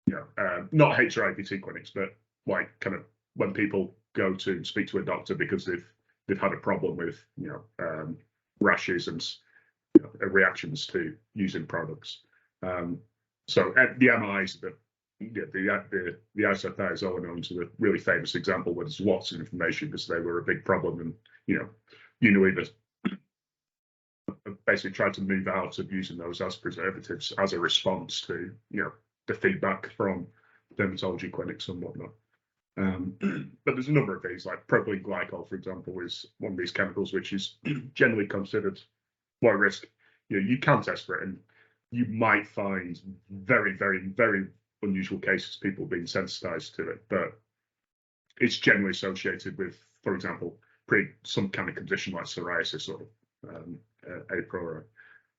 not HRIPT clinics, but like kind of when people go to speak to a doctor because they've had a problem with rashes and reactions to using products. So the MIs, the ISFI is all known to the really famous example where there's lots of information because they were a big problem, and Unilever basically tried to move out of using those as preservatives as a response to the feedback from dermatology clinics and whatnot. But there's a number of these, like propylene glycol, for example, is one of these chemicals which is generally considered low risk. You can test for it, and you might find very, very, very unusual cases of people being sensitized to it, but it's generally associated with, for example, some kind of condition like psoriasis or a prora.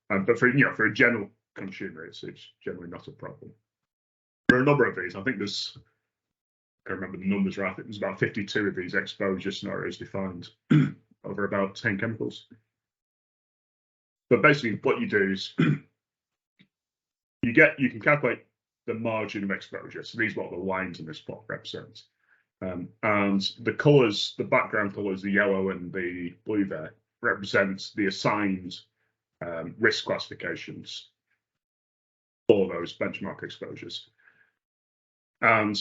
But for a general consumer, it's generally not a problem. There are a number of these. I think there's, I can't remember the numbers right. I think there's about 52 of these exposure scenarios defined over about 10 chemicals. But basically, what you do is you can calculate the margin of exposure. So these are what the lines in this plot represent. And the colours, the background colours, the yellow and the blue there, represents the assigned risk classifications for those benchmark exposures. And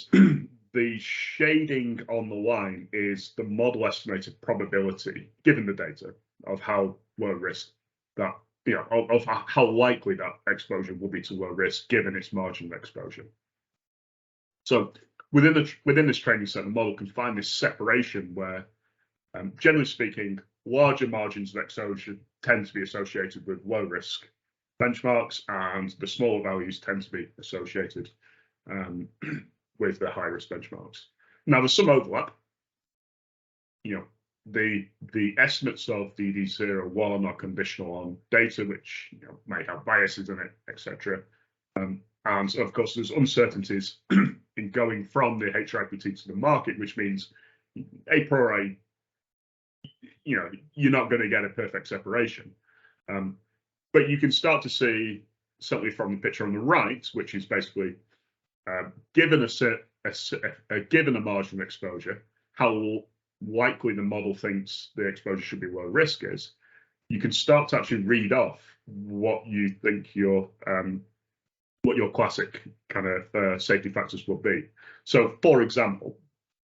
the shading on the line is the model estimated probability, given the data, of how low risk that, of how likely that exposure will be to low risk given its margin of exposure. So within this training set, the model can find this separation where, generally speaking, larger margins of exposure tend to be associated with low risk benchmarks, and the smaller values tend to be associated with the high risk benchmarks. Now there's some overlap. The estimates of DD01 are conditional on data which may have biases in it, etc. And of course, there's uncertainties in going from the HRIPT to the market, which means a priori, you're not going to get a perfect separation. But you can start to see, certainly from the picture on the right, which is basically given a margin of exposure, how likely the model thinks the exposure should be low risk is, you can start to actually read off what you think your classic kind of safety factors will be. So, for example,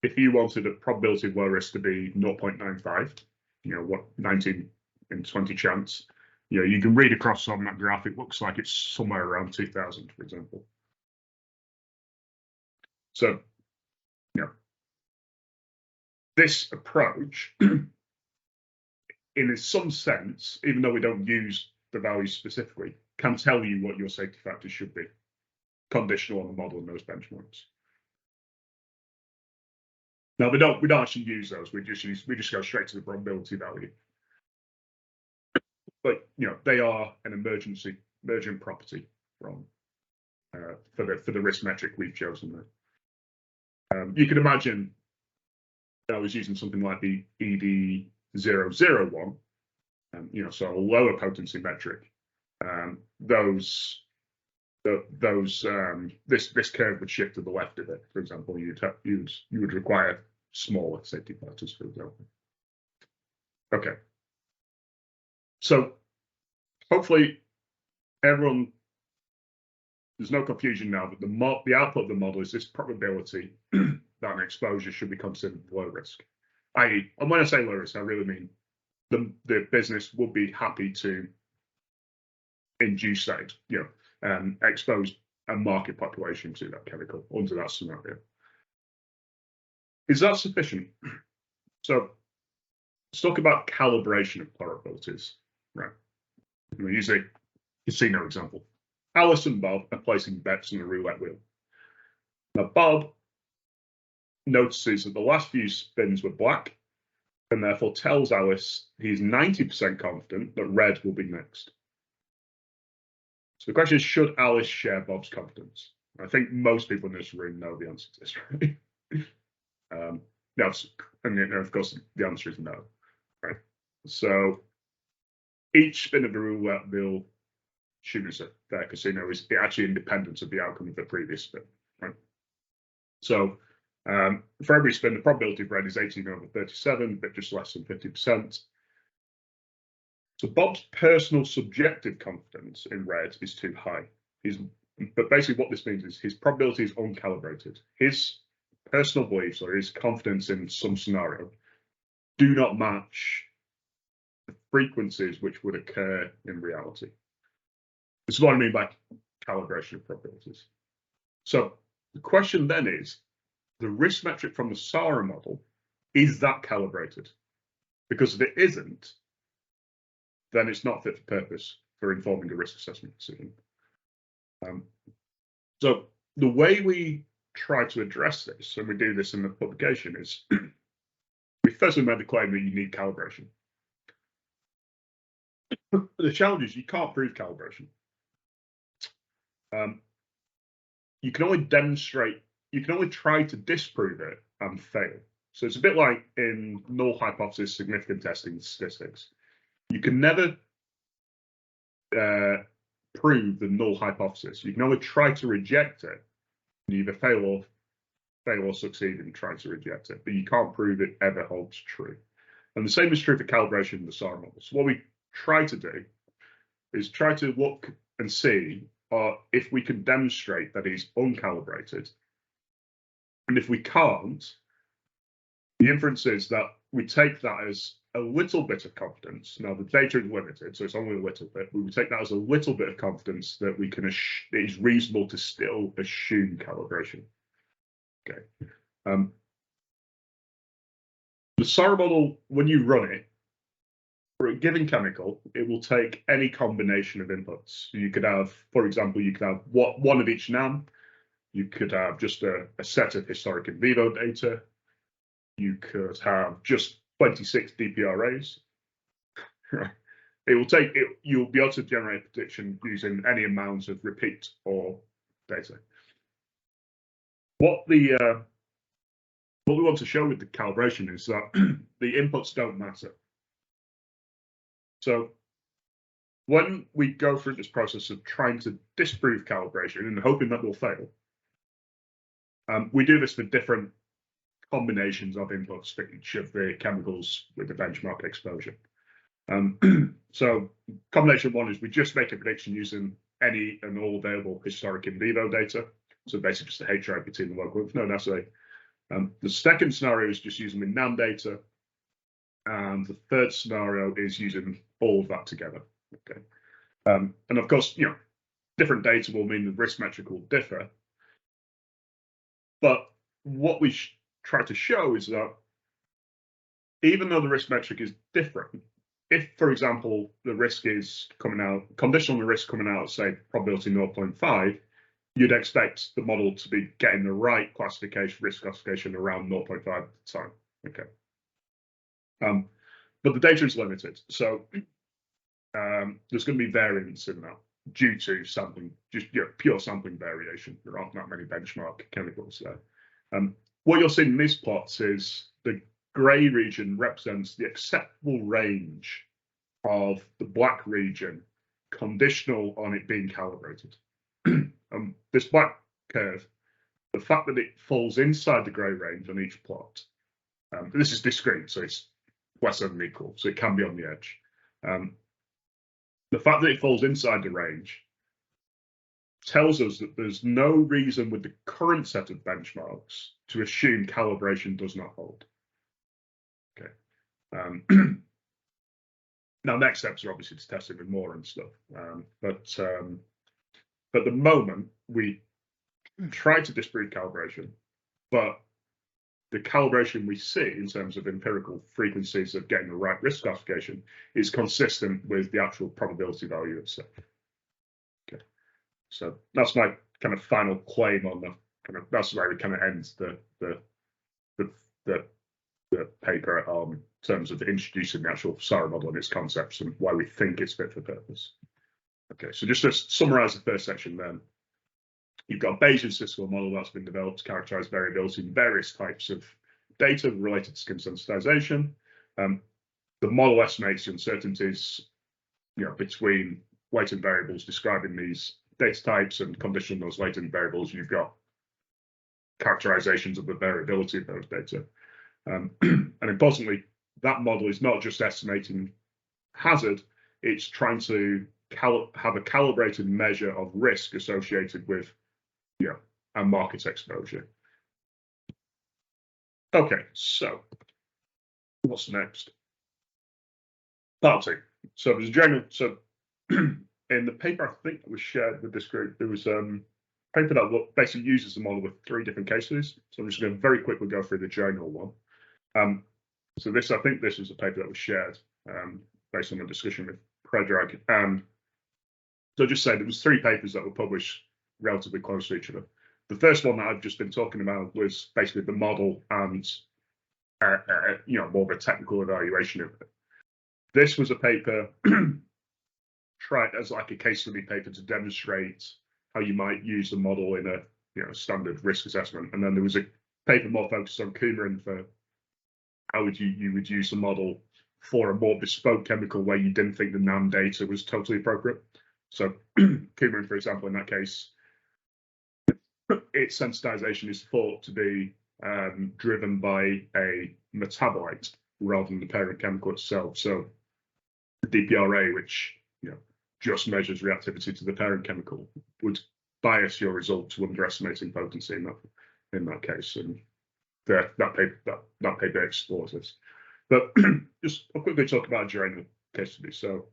if you wanted a probability of low risk to be 0.95, what 19 in 20 chance, you can read across on that graph. It looks like it's somewhere around 2000, for example. So, this approach, in some sense, even though we don't use the values specifically, can tell you what your safety factors should be, conditional on the model and those benchmarks. Now we don't actually use those. We just go straight to the probability value. But they are an emergent property from for the risk metric we've chosen there. You can imagine I was using something like the ED001, so a lower potency metric. This curve would shift to the left of it. For example, you would require smaller safety factors, for example. Okay. So hopefully everyone, there's no confusion now, but the output of the model is this probability that an exposure should be considered low risk. And when I say low risk, I really mean the business would be happy to induce that, expose a market population to that chemical under that scenario. Is that sufficient? So let's talk about calibration of probabilities. Right. We use a casino example. Alice and Bob are placing bets on the roulette wheel. Now Bob notices that the last few spins were black, and therefore tells Alice he's 90% confident that red will be next. So the question is, should Alice share Bob's confidence? I think most people in this room know the answer to this, right? And of course, the answer is no, right? So each spin of the roulette wheel, assuming it's a fair casino, is actually independent of the outcome of the previous spin, right? So for every spin, the probability of red is 18/37, but just less than 50%. So Bob's personal subjective confidence in red is too high. But basically what this means is his probability is uncalibrated. His personal beliefs or his confidence in some scenario do not match the frequencies which would occur in reality. This is what I mean by calibration of probabilities. So the question then is, the risk metric from the SARA model, is that calibrated? Because if it isn't, then it's not fit for purpose for informing a risk assessment decision. So the way we try to address this, and we do this in the publication, is we firstly made the claim that you need calibration. The challenge is you can't prove calibration. You can only demonstrate, you can only try to disprove it and fail. So it's a bit like in null hypothesis significant testing statistics. You can never prove the null hypothesis. You can only try to reject it. You either fail or succeed in trying to reject it, but you can't prove it ever holds true. And the same is true for calibration in the SAR model. So what we try to do is try to look and see if we can demonstrate that he's uncalibrated. And if we can't, the inference is that we take that as a little bit of confidence. Now the data is limited, so it's only a little bit, but we take that as a little bit of confidence that we can, it is reasonable to still assume calibration. Okay. The SAR model, when you run it, for a given chemical, it will take any combination of inputs. So you could have, for example, you could have one of each NAM. You could have just a set of historic in vivo data. You could have just 26 DPRAs. It will take it. You'll be able to generate a prediction using any amount of repeat or data. What we want to show with the calibration is that the inputs don't matter. So when we go through this process of trying to disprove calibration and hoping that we'll fail, we do this for different combinations of inputs for each of the chemicals with the benchmark exposure. So combination one is we just make a prediction using any and all available historic in vivo data. So basically just the HRIPT and the local lymph node assay. The second scenario is just using the NAM data. And the third scenario is using all of that together. Okay. And of course, different data will mean the risk metric will differ. But what we try to show is that even though the risk metric is different, if, for example, the risk is coming out, conditional on the risk coming out, say probability 0.5, you'd expect the model to be getting the right classification, risk classification around 0.5 at the time. Okay. But the data is limited, so there's going to be variance in that due to sampling, just pure sampling variation. There aren't that many benchmark chemicals there. What you'll see in these plots is the grey region represents the acceptable range of the black region, conditional on it being calibrated. This black curve, the fact that it falls inside the grey range on each plot, this is discrete, so it's less than equal, so it can be on the edge. The fact that it falls inside the range tells us that there's no reason with the current set of benchmarks to assume calibration does not hold. Okay. Now, next steps are obviously to test it with more and stuff. But at the moment, we try to disprove calibration, but the calibration we see in terms of empirical frequencies of getting the right risk classification is consistent with the actual probability value itself. Okay, so that's my kind of final claim on the kind of, that's where it kind of ends the paper on terms of introducing the actual SARA model and its concepts and why we think it's fit for purpose. Okay, so just to summarize the first section then, you've got a Bayesian statistical model that's been developed to characterize variability in various types of data related to skin sensitization. The model estimates the uncertainties, between latent variables describing these data types, and conditioning those latent variables, you've got characterizations of the variability of those data. And importantly, that model is not just estimating hazard, it's trying to have a calibrated measure of risk associated with and market exposure. Okay, so what's next? Part 2. So there's a general. So in the paper I think that was shared with this group, there was a paper that basically uses the model with 3 different cases. So I'm just going to very quickly go through the general one. So I think this was a paper that was shared based on a discussion with Predrag. And so just say there was 3 papers that were published relatively close to each other. The first one that I've just been talking about was basically the model and more of a technical evaluation of it. This was a paper tried as like a case study paper to demonstrate how you might use the model in a standard risk assessment. And then there was a paper more focused on coumarin for how would you would use the model for a more bespoke chemical where you didn't think the NAM data was totally appropriate. So coumarin, for example, in that case, its sensitization is thought to be driven by a metabolite rather than the parent chemical itself. So the DPRA, which just measures reactivity to the parent chemical, would bias your result to underestimating potency in that case. And that paper explores this. But just I'll quickly talk about a general case study. So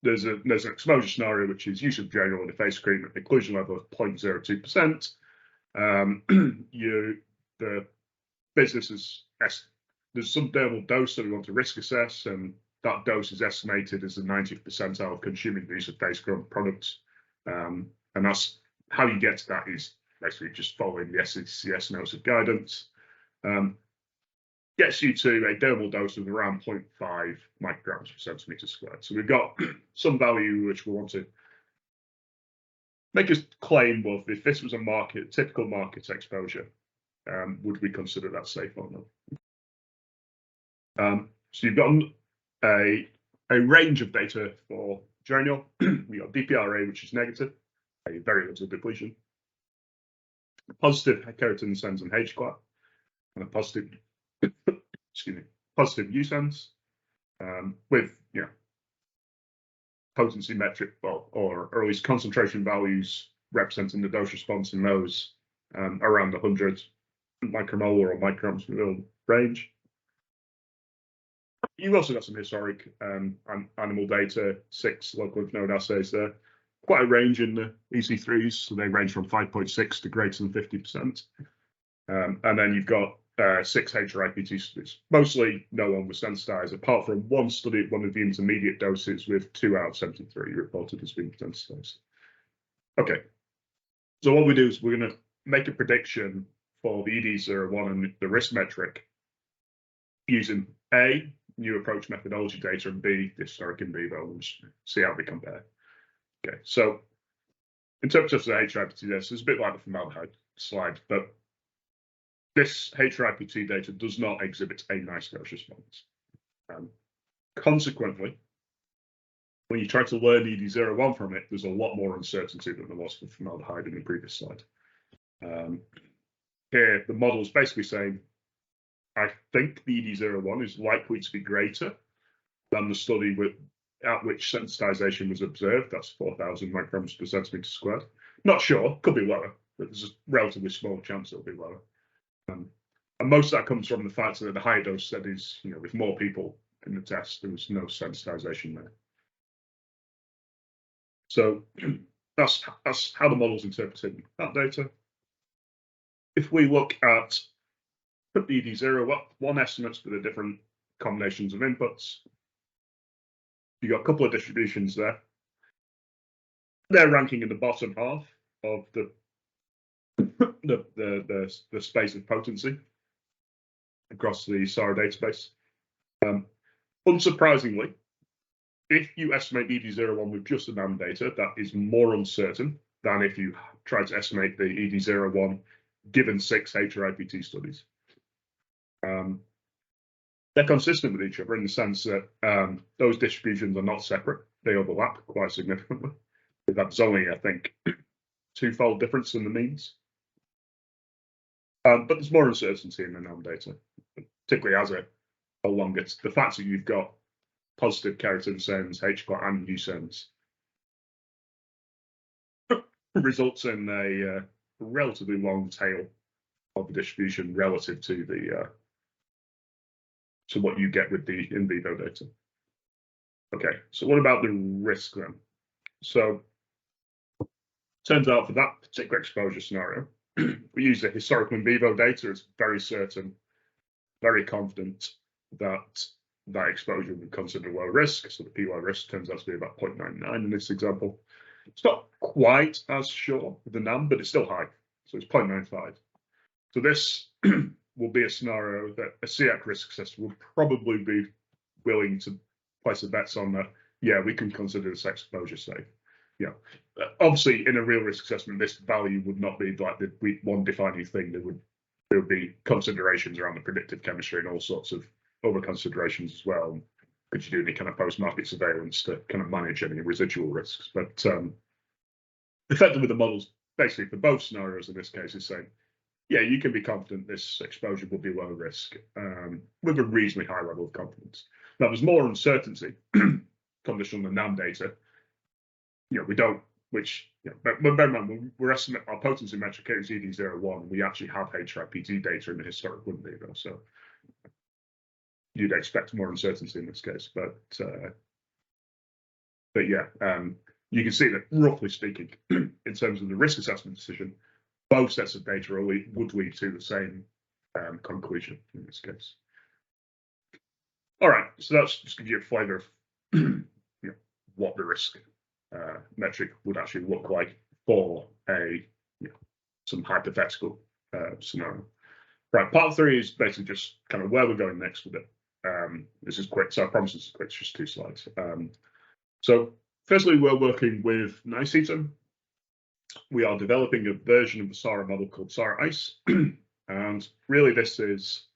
there's an exposure scenario which is use of general in a face cream, inclusion level of 0.02%. The business is there's some dermal dose that we want to risk assess, and that dose is estimated as the 90th percentile of consuming these face cream products. And that's how you get to that is basically just following the SCCS notes of guidance. Gets you to a dermal dose of around 0.5 micrograms per centimeter squared. So we've got some value which we want to make a claim of if this was a typical market exposure, would we consider that safe or not? So you've got a range of data for geraniol. We got DPRA, which is negative, a very little depletion, positive keratin sense and HCLAT, and a positive positive USENS with potency metric or at least concentration values representing the dose response in those around 100 micromolar or micrograms per mil range. You've also got some historic animal data, 6 local lymph node assays there. Quite a range in the EC3s, so they range from 5.6 to greater than 50%. And then you've got 6 HRIPT studies. Mostly no one was sensitized, apart from one study at one of the intermediate doses with 2 out of 73 reported as being sensitized. Okay, so what we do is we're going to make a prediction for the ED01 and the risk metric using A, new approach methodology data, and B, the historic in vivo, and see how they compare. Okay, so in terms of the HRIPT data, it's a bit like the formaldehyde slide, but this HRIPT data does not exhibit a nice dose response. Consequently, when you try to learn ED01 from it, there's a lot more uncertainty than there was for formaldehyde in the previous slide. Here, the model is basically saying, I think the ED01 is likely to be greater than the study at which sensitization was observed. That's 4,000 micrograms per centimeter squared. Not sure, could be lower, but there's a relatively small chance it'll be lower. And most of that comes from the fact that the higher dose studies, with more people in the test, there was no sensitization there. So that's how the model's interpreting that data. If we look at the ED01 estimates for the different combinations of inputs, you've got a couple of distributions there. They're ranking in the bottom half of the space of potency. across the SARA database. Unsurprisingly, if you estimate ED01 with just the NAM data, that is more uncertain than if you try to estimate the ED01 given 6 HRIPT studies. They're consistent with each other in the sense that those distributions are not separate. They overlap quite significantly. That's only, I think, twofold difference in the means. But there's more uncertainty in the NAM data, particularly as it elongates. The fact that you've got positive keratin sends, HCLAT and USENS results in a relatively long tail of the distribution relative to the to what you get with the in vivo data. Okay, so what about the risk then? So turns out for that particular exposure scenario, we use the historical in vivo data. It's very certain, very confident that that exposure would be considered low risk. So the P-Y risk turns out to be about 0.99 in this example. It's not quite as sure with the NAM, but it's still high. So it's 0.95. So this will be a scenario that a SEAC risk assessor will probably be willing to place a bets on that. Yeah, we can consider this exposure safe. Yeah, obviously in a real risk assessment, this value would not be like the one defining thing. There would be considerations around the predictive chemistry and all sorts of other considerations as well. Could you do any kind of post-market surveillance to kind of manage any residual risks? But effectively, the models basically for both scenarios in this case is saying, yeah, you can be confident this exposure will be low risk with a reasonably high level of confidence. Now, there's more uncertainty conditional on the NAM data. You know, we don't, which, you know, but bear in mind, we're estimating our potency metric here is ED01. We actually have HRIPT data in the historical in vivo, so you'd expect more uncertainty in this case. But yeah, you can see that roughly speaking, in terms of the risk assessment decision, both sets of data would lead to the same conclusion in this case. All right, so that's just give you a flavour of you know, what the risk metric would actually look like for a some hypothetical scenario. Right, part 3 is basically just kind of where we're going next with it. This is quick, so I promise it's quick, it's just 2 slides. So firstly, we're working with NICETM. We are developing a version of the SARA model called SARA ICE, and really this is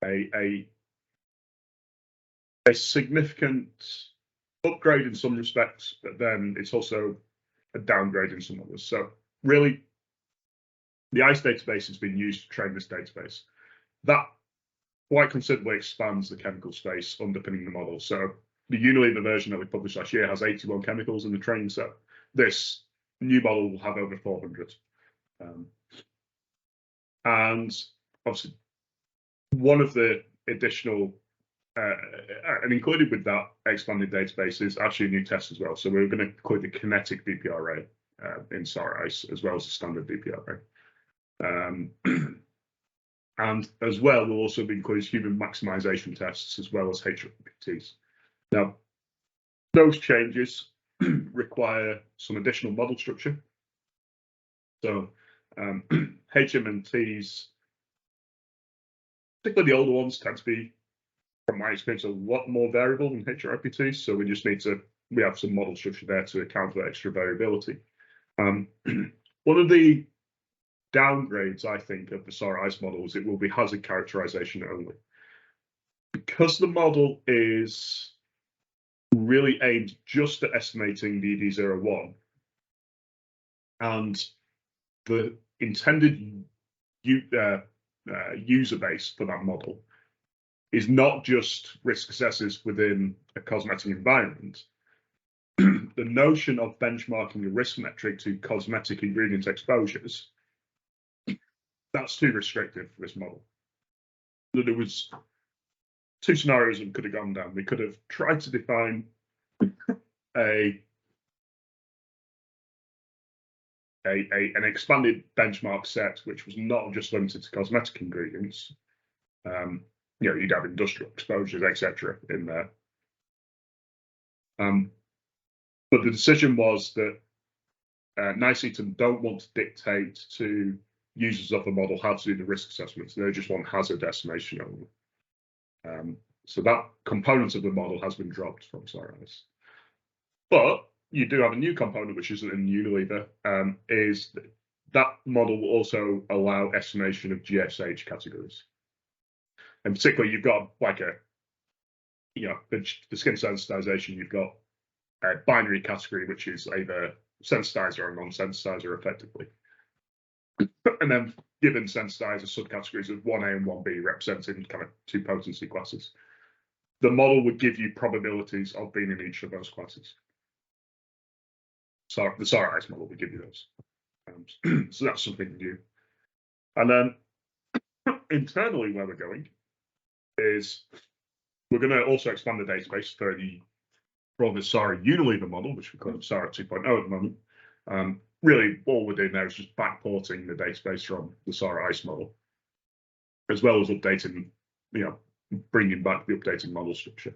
a significant upgrade in some respects, but then it's also a downgrade in some others. So really, the ICE database has been used to train this database. That quite considerably expands the chemical space underpinning the model. So the Unilever version that we published last year has 81 chemicals in the training set. This new model will have over 400. And obviously, one of the additional and included with that expanded database is actually a new test as well. So we're going to include the kinetic VPRA in SARA ICE as well as the standard VPRA. And as well, we'll also include human maximization tests as well as HRPTs. Now, those changes require some additional model structure. So HMNTs, particularly the older ones, tend to be, from my experience, a lot more variable than HRIPTs. So we just need to, we have some model structure there to account for extra variability. One of the downgrades, I think, of the SARA ICE model is it will be hazard characterization only. Because the model is really aimed just at estimating the ED01, and the intended user base for that model is not just risk assessors within a cosmetic environment. The notion of benchmarking a risk metric to cosmetic ingredient exposures, that's too restrictive for this model. There was 2 scenarios that could have gone down. We could have tried to define an expanded benchmark set, which was not just limited to cosmetic ingredients. You know, you'd have industrial exposures, etc., in there. But the decision was that NICETM don't want to dictate to users of the model how to do the risk assessments. They just want hazard estimation only. So that component of the model has been dropped from SARICE. But you do have a new component, which isn't in Unilever, is that model will also allow estimation of GSH categories. And particularly, you've got like the skin sensitization, you've got a binary category, which is either sensitizer or non-sensitizer effectively. And then given sensitizer subcategories of 1A and 1B representing kind of two potency classes, the model would give you probabilities of being in each of those classes. So the SARICE model would give you those. So that's something new. And then internally where we're going is we're going to also expand the database from the SARA Unilever model, which we call SARA 2.0 at the moment. Really, all we're doing there is just backporting the database from the SARA ICE model, as well as updating, bringing back the updated model structure,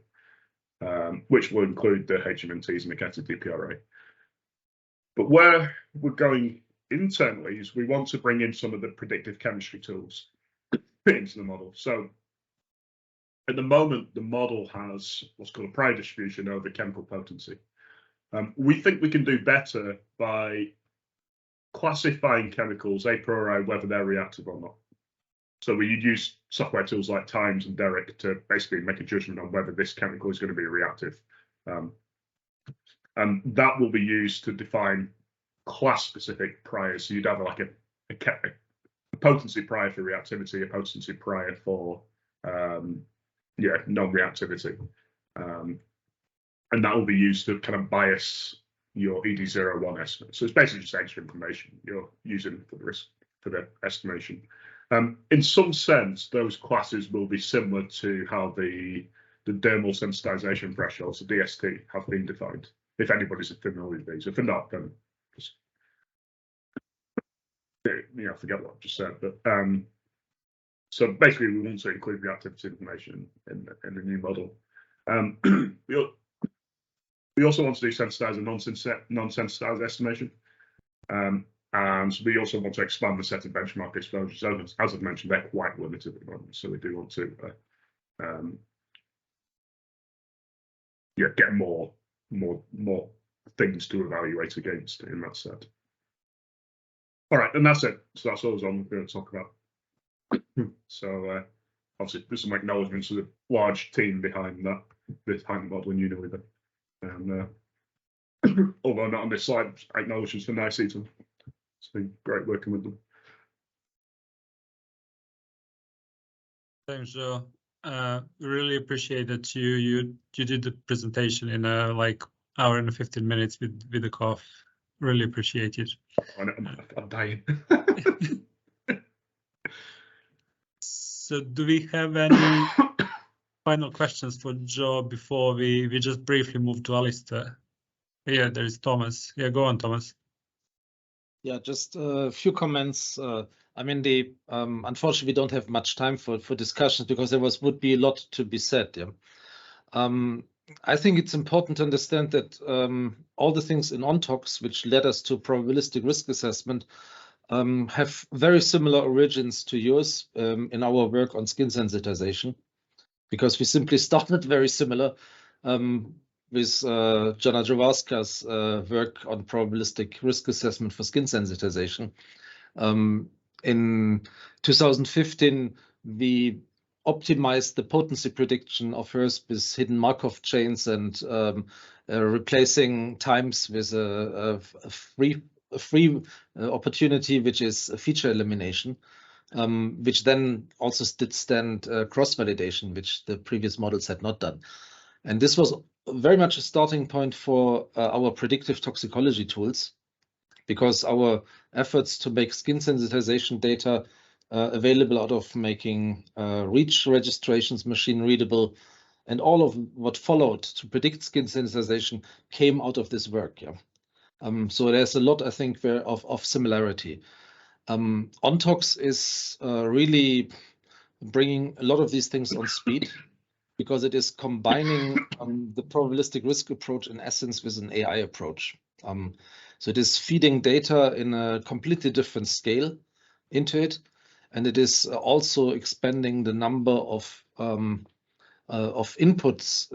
which will include the HMNTs and the Keta DPRA. But where we're going internally is we want to bring in some of the predictive chemistry tools into the model. So at the moment, the model has what's called a prior distribution over chemical potency. We think we can do better by classifying chemicals a priori, whether they're reactive or not. So we use software tools like Times and Derek to basically make a judgment on whether this chemical is going to be reactive. And that will be used to define class-specific priors. So you'd have like a potency prior for reactivity, a potency prior for non-reactivity. And that will be used to kind of bias your ED01 estimate. So it's basically just extra information you're using for the risk for the estimation. In some sense, those classes will be similar to how the dermal sensitization thresholds, the DST, have been defined. If anybody's familiar with these, if they're not, then just forget what I've just said. But so basically, we want to include reactivity information in the new model. We also want to do sensitizer non-sensitizer estimation, and we also want to expand the set of benchmark exposures. As I've mentioned, they're quite limited at the moment, so we do want to get more things to evaluate against in that set. All right, and that's it. So that's all I'm going to talk about. So obviously, there's some acknowledgements of the large team behind the model in Unilever. And although not on this slide, acknowledgements for Nice Eaton. It's been great working with them. Thanks, Joe. Really appreciate that you did the presentation in like hour and 15 minutes with a cough. Really appreciate it. I'm dying. So do we have any final questions for Joe before we just briefly move to Alistair? Yeah, there is Thomas. Yeah, go on, Thomas. Yeah, just a few comments. I mean, unfortunately, we don't have much time for discussions because there would be a lot to be said. Yeah. I think it's important to understand that all the things in OnTox which led us to probabilistic risk assessment have very similar origins to yours in our work on skin sensitization, because we simply started very similar with Jana Jaworska's work on probabilistic risk assessment for skin sensitization. In 2015, we optimized the potency prediction of hers with hidden Markov chains and replacing times with a free opportunity, which is a feature elimination, which then also did stand cross-validation, which the previous models had not done. And this was very much a starting point for our predictive toxicology tools, because our efforts to make skin sensitization data available out of making REACH registrations machine readable and all of what followed to predict skin sensitization came out of this work. Yeah. So there's a lot, I think, of similarity. OnTox is really bringing a lot of these things on speed, because it is combining the probabilistic risk approach in essence with an AI approach. So it is feeding data in a completely different scale. into it, and it is also expanding the number of inputs,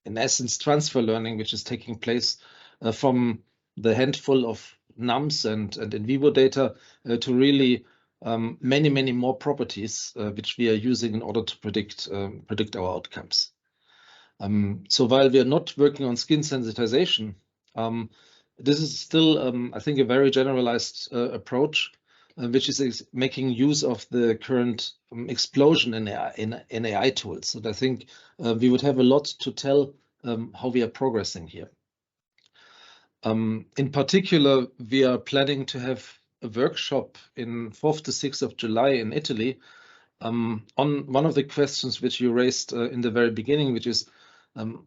in essence transfer learning, which is taking place from the handful of nums and in vivo data to really many more properties which we are using in order to predict our outcomes. So while we are not working on skin sensitization, this is still, I think, a very generalized approach, which is making use of the current explosion in AI tools. And I think we would have a lot to tell how we are progressing here. In particular, we are planning to have a workshop in 4th to 6th of July in Italy on one of the questions which you raised in the very beginning, which is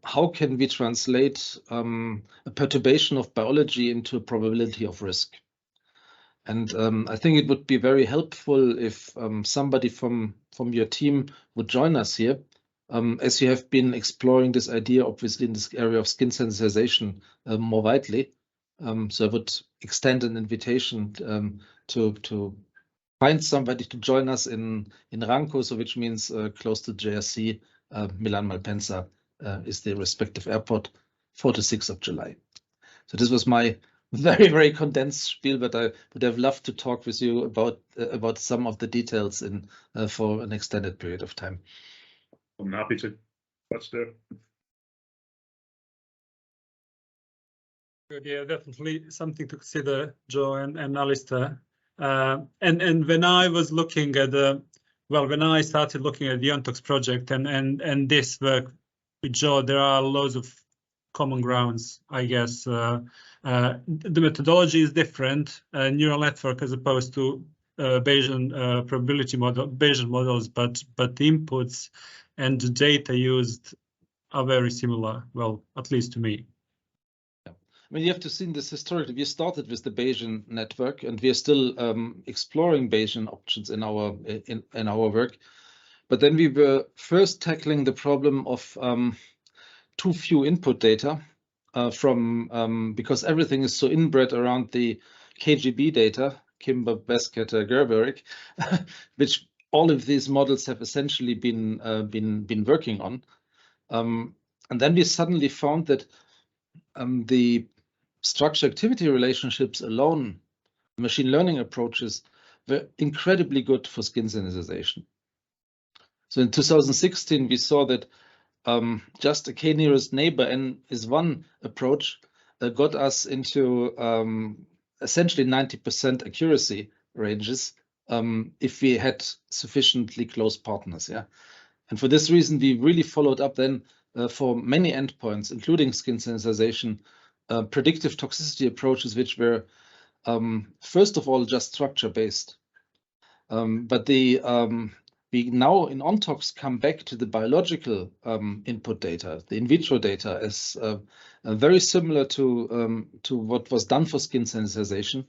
how can we translate a perturbation of biology into a probability of risk? And I think it would be very helpful if somebody from your team would join us here, as you have been exploring this idea, obviously, in this area of skin sensitization more widely. So I would extend an invitation to find somebody to join us in Ranco, so which means close to JRC, Milan Malpensa is the respective airport, 4th to 6th of July. So this was my very condensed spiel, but I would have loved to talk with you about some of the details for an extended period of time. I'm happy to. Let's do it. Good, yeah, definitely something to consider, Joe and Alistair. And when I was looking at when I started looking at the Untox project and this work with Joe, there are loads of common grounds, I guess. The methodology is different, neural network as opposed to Bayesian probability model, Bayesian models, but the inputs and the data used are very similar. Well, at least to me. I mean, you have to see this historically. We started with the Bayesian network, and we are still exploring Bayesian options in our work. But then we were first tackling the problem of too few input data because everything is so inbred around the KGB data, Kimber, Basket, Gerberic, which all of these models have essentially been working on. And then we suddenly found that the structure-activity relationships alone, machine learning approaches, were incredibly good for skin sensitization. So in 2016, we saw that just a k-nearest neighbor n is one approach got us into essentially 90% accuracy ranges if we had sufficiently close partners. Yeah, and for this reason, we really followed up then for many endpoints, including skin sensitization, predictive toxicity approaches, which were first of all just structure-based. But we now in Ontox come back to the biological input data, the in vitro data, as very similar to what was done for skin sensitization.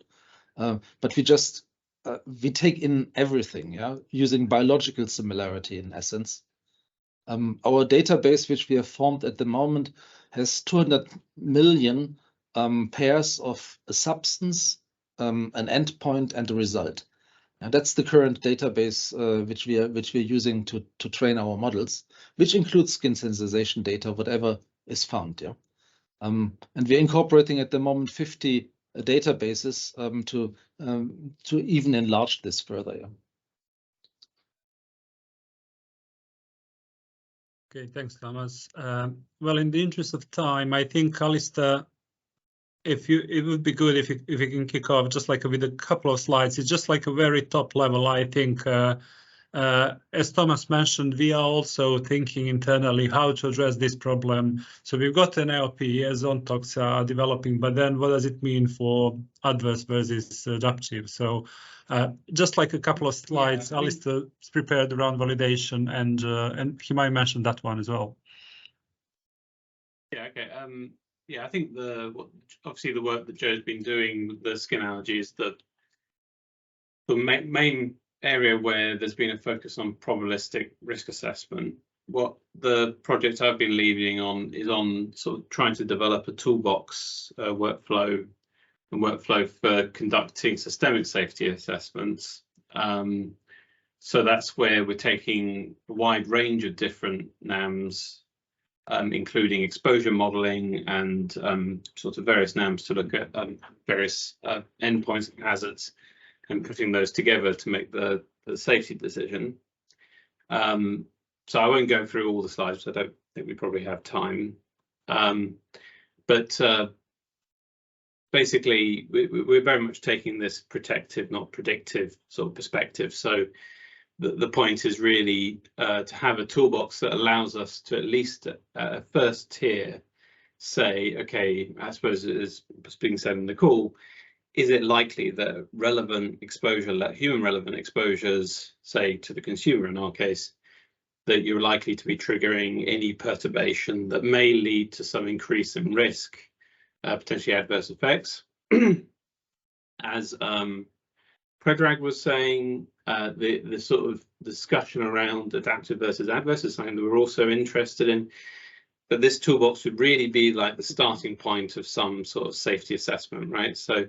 But we take in everything, yeah, using biological similarity in essence. Our database, which we have formed at the moment, has 200 million pairs of a substance, an endpoint, and a result. And that's the current database which we're using to train our models, which includes skin sensitization data, whatever is found. Yeah, and we're incorporating at the moment 50 databases to even enlarge this further. Yeah. Okay, thanks, Thomas. Well, in the interest of time, I think, Alistair, it would be good if you can kick off just like with a couple of slides. It's just like a very top level, I think. As Thomas mentioned, we are also thinking internally how to address this problem. So we've got an LP as Ontox are developing, but then what does it mean for adverse versus adaptive? So just like a couple of slides, yeah, Alistair's prepared around validation, and he might mention that one as well. Yeah, okay. Yeah, I think obviously the work that Joe's been doing with the skin allergy is the main area where there's been a focus on probabilistic risk assessment. What the project I've been leading on is on sort of trying to develop a toolbox workflow and workflow for conducting systemic safety assessments. So that's where we're taking a wide range of different NAMs, including exposure modeling and sort of various NAMs to look at various endpoints and hazards, and putting those together to make the safety decision. So I won't go through all the slides, I don't think we probably have time. But basically, we're very much taking this protective, not predictive sort of perspective. So the point is really to have a toolbox that allows us to at least first tier say, okay, I suppose as was being said in the call, is it likely that relevant exposure, human relevant exposures, say to the consumer in our case, that you're likely to be triggering any perturbation that may lead to some increase in risk, potentially adverse effects. As Predrag was saying, the sort of discussion around adaptive versus adverse is something that we're also interested in. But this toolbox would really be like the starting point of some sort of safety assessment, right? So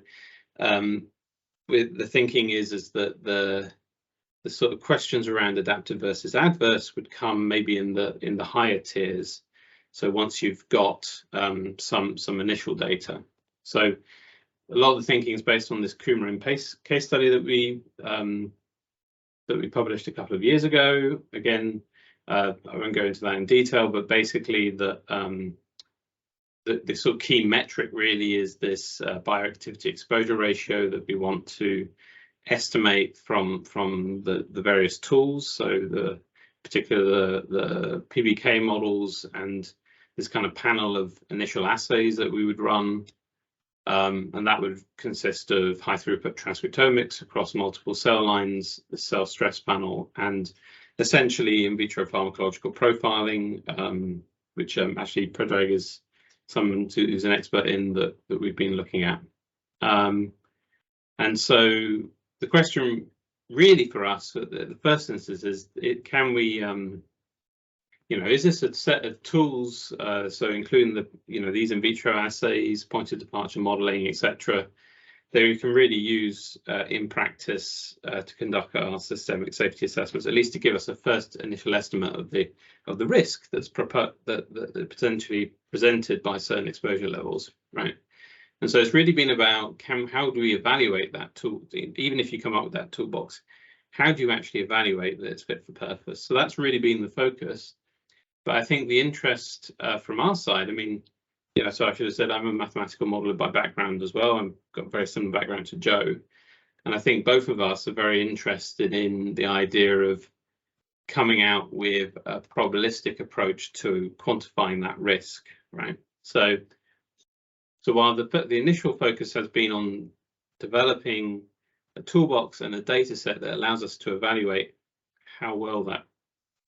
with the thinking is that the sort of questions around adaptive versus adverse would come maybe in the higher tiers. So once you've got some initial data. So a lot of the thinking is based on this Coumarin case study that we published a couple of years ago. Again, I won't go into that in detail, but basically the sort of key metric really is this bioactivity exposure ratio that we want to estimate from the various tools. So particularly the PBK models and this kind of panel of initial assays that we would run. And that would consist of high throughput transcriptomics across multiple cell lines, the cell stress panel, and essentially in vitro pharmacological profiling, which actually Predrag is someone who's an expert in that we've been looking at. And so the question really for us at the first instance is, can we, is this a set of tools, so including these in vitro assays, pointed departure modeling, etc., that we can really use in practice to conduct our systemic safety assessments, at least to give us a first initial estimate of the risk that's potentially presented by certain exposure levels, right? And so it's really been about how do we evaluate that tool? Even if you come up with that toolbox, how do you actually evaluate that it's fit for purpose? So that's really been the focus. But I think the interest from our side, I mean, so I should have said I'm a mathematical modeler by background as well. I've got a very similar background to Joe. And I think both of us are very interested in the idea of coming out with a probabilistic approach to quantifying that risk, right? So while the initial focus has been on developing a toolbox and a data set that allows us to evaluate how well that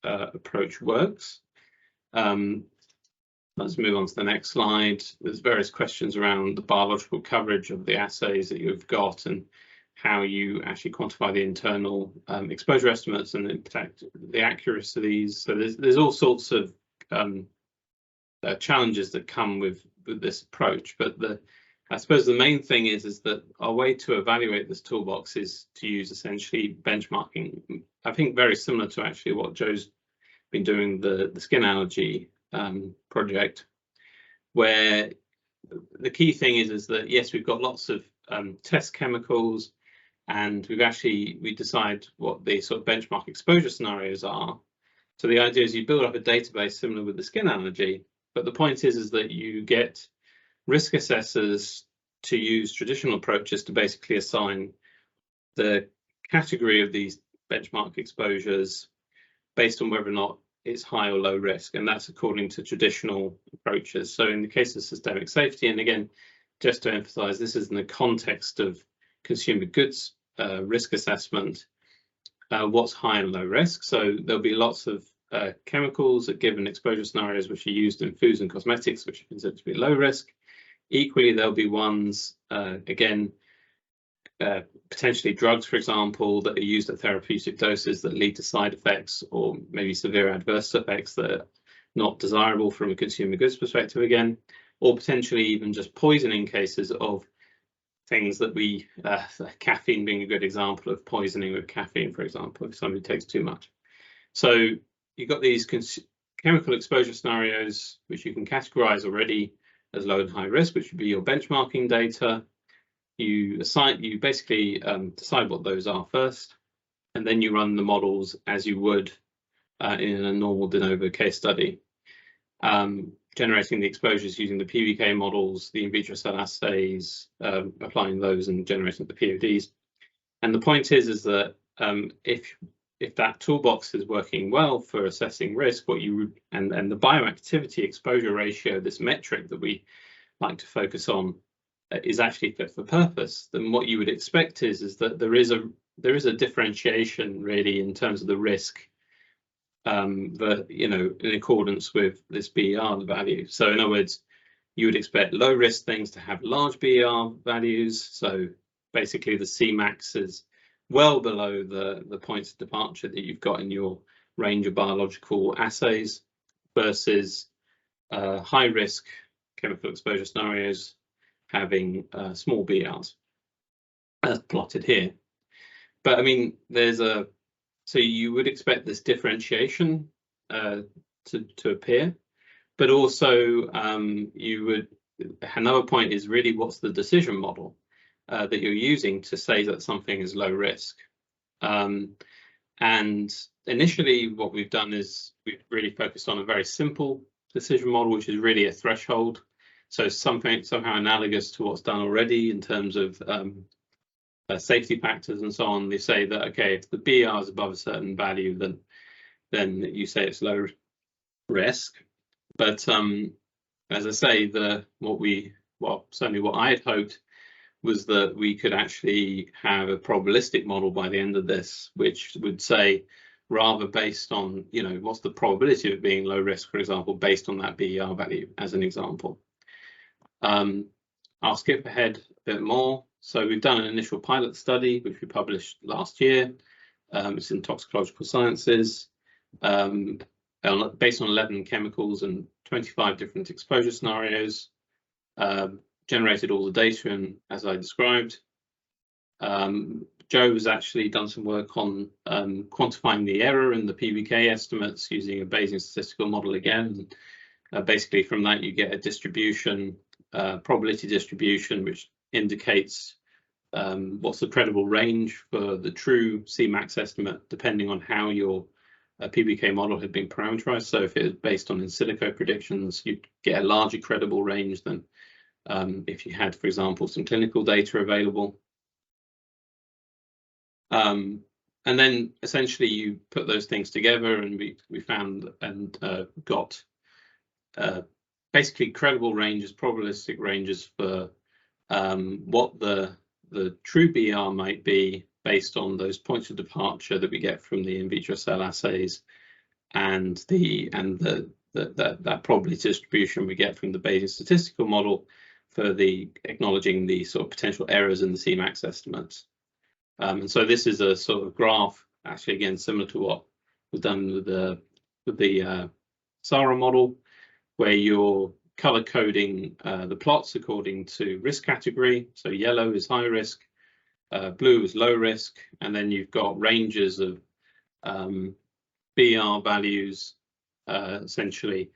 approach works. Let's move on to the next slide. There's various questions around the biological coverage of the assays that you've got and how you actually quantify the internal exposure estimates and the accuracy of these. So there's all sorts of challenges that come with this approach. But I suppose the main thing is that our way to evaluate this toolbox is to use essentially benchmarking. I think very similar to actually what Joe's been doing the skin allergy project, where the key thing is that yes, we've got lots of test chemicals, and we decide what the sort of benchmark exposure scenarios are. So the idea is you build up a database similar with the skin allergy, but the point is that you get risk assessors to use traditional approaches to basically assign the category of these benchmark exposures based on whether or not it's high or low risk, and that's according to traditional approaches. So in the case of systemic safety, and again, just to emphasize, this is in the context of consumer goods risk assessment, what's high and low risk. So there'll be lots of chemicals at given exposure scenarios which are used in foods and cosmetics, which are considered to be low risk. Equally, there'll be ones, again, potentially drugs, for example, that are used at therapeutic doses that lead to side effects or maybe severe adverse effects that are not desirable from a consumer goods perspective again, or potentially even just poisoning cases of things that we, caffeine being a good example of poisoning with caffeine, for example, if somebody takes too much. So you've got these chemical exposure scenarios, which you can categorize already as low and high risk, which would be your benchmarking data. You basically decide what those are first, and then you run the models as you would in a normal de novo case study, generating the exposures using the PBK models, the in vitro cell assays, applying those and generating the PODs. And the point is that if that toolbox is working well for assessing risk, what you and the bioactivity exposure ratio, this metric that we like to focus on, is actually fit for purpose, then what you would expect is that there is a differentiation really in terms of the risk, in accordance with this BER value. So in other words, you would expect low risk things to have large BER values. So basically the Cmax is well below the points of departure that you've got in your range of biological assays, versus high risk chemical exposure scenarios having small BERs, as plotted here. But I mean, so you would expect this differentiation to appear, but also another point is really what's the decision model that you're using to say that something is low risk. And initially what we've done is we've really focused on a very simple decision model, which is really a threshold. So something somehow analogous to what's done already in terms of safety factors and so on. They say that, okay, if the BER is above a certain value, then you say it's low risk. But as I say, certainly what I had hoped was that we could actually have a probabilistic model by the end of this, which would say, rather based on, what's the probability of it being low risk, for example, based on that BER value, as an example. I'll skip ahead a bit more. So we've done an initial pilot study, which we published last year. It's in Toxicological Sciences, based on 11 chemicals and 25 different exposure scenarios. Generated all the data, and as I described, Joe has actually done some work on quantifying the error in the PBK estimates using a Bayesian statistical model again. Basically, from that you get a distribution, probability distribution, which indicates what's the credible range for the true Cmax estimate, depending on how your PBK model had been parameterized. So if it is based on in silico predictions, you'd get a larger credible range than if you had, for example, some clinical data available. And then essentially you put those things together, and we found and got basically credible ranges, probabilistic ranges for what the true BER might be based on those points of departure that we get from the in vitro cell assays, and that probability distribution we get from the Bayesian statistical model for acknowledging the sort of potential errors in the Cmax estimates. And so this is a sort of graph, actually, again, similar to what was done with the SARA model, where you're color coding the plots according to risk category. So yellow is high risk, blue is low risk, and then you've got ranges of BER values, essentially.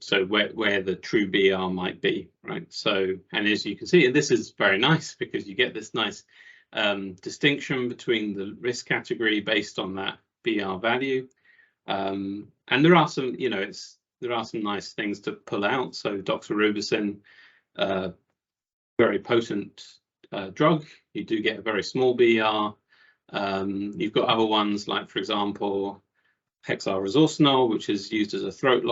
So where the true BER might be, right? So, and as you can see, and this is very nice because you get this nice distinction between the risk category based on that BER value. And there are some, there are some nice things to pull out. So doxorubicin, very potent drug. You do get a very small BER. You've got other ones like, for example, hexaresorcinol, which is used as a throat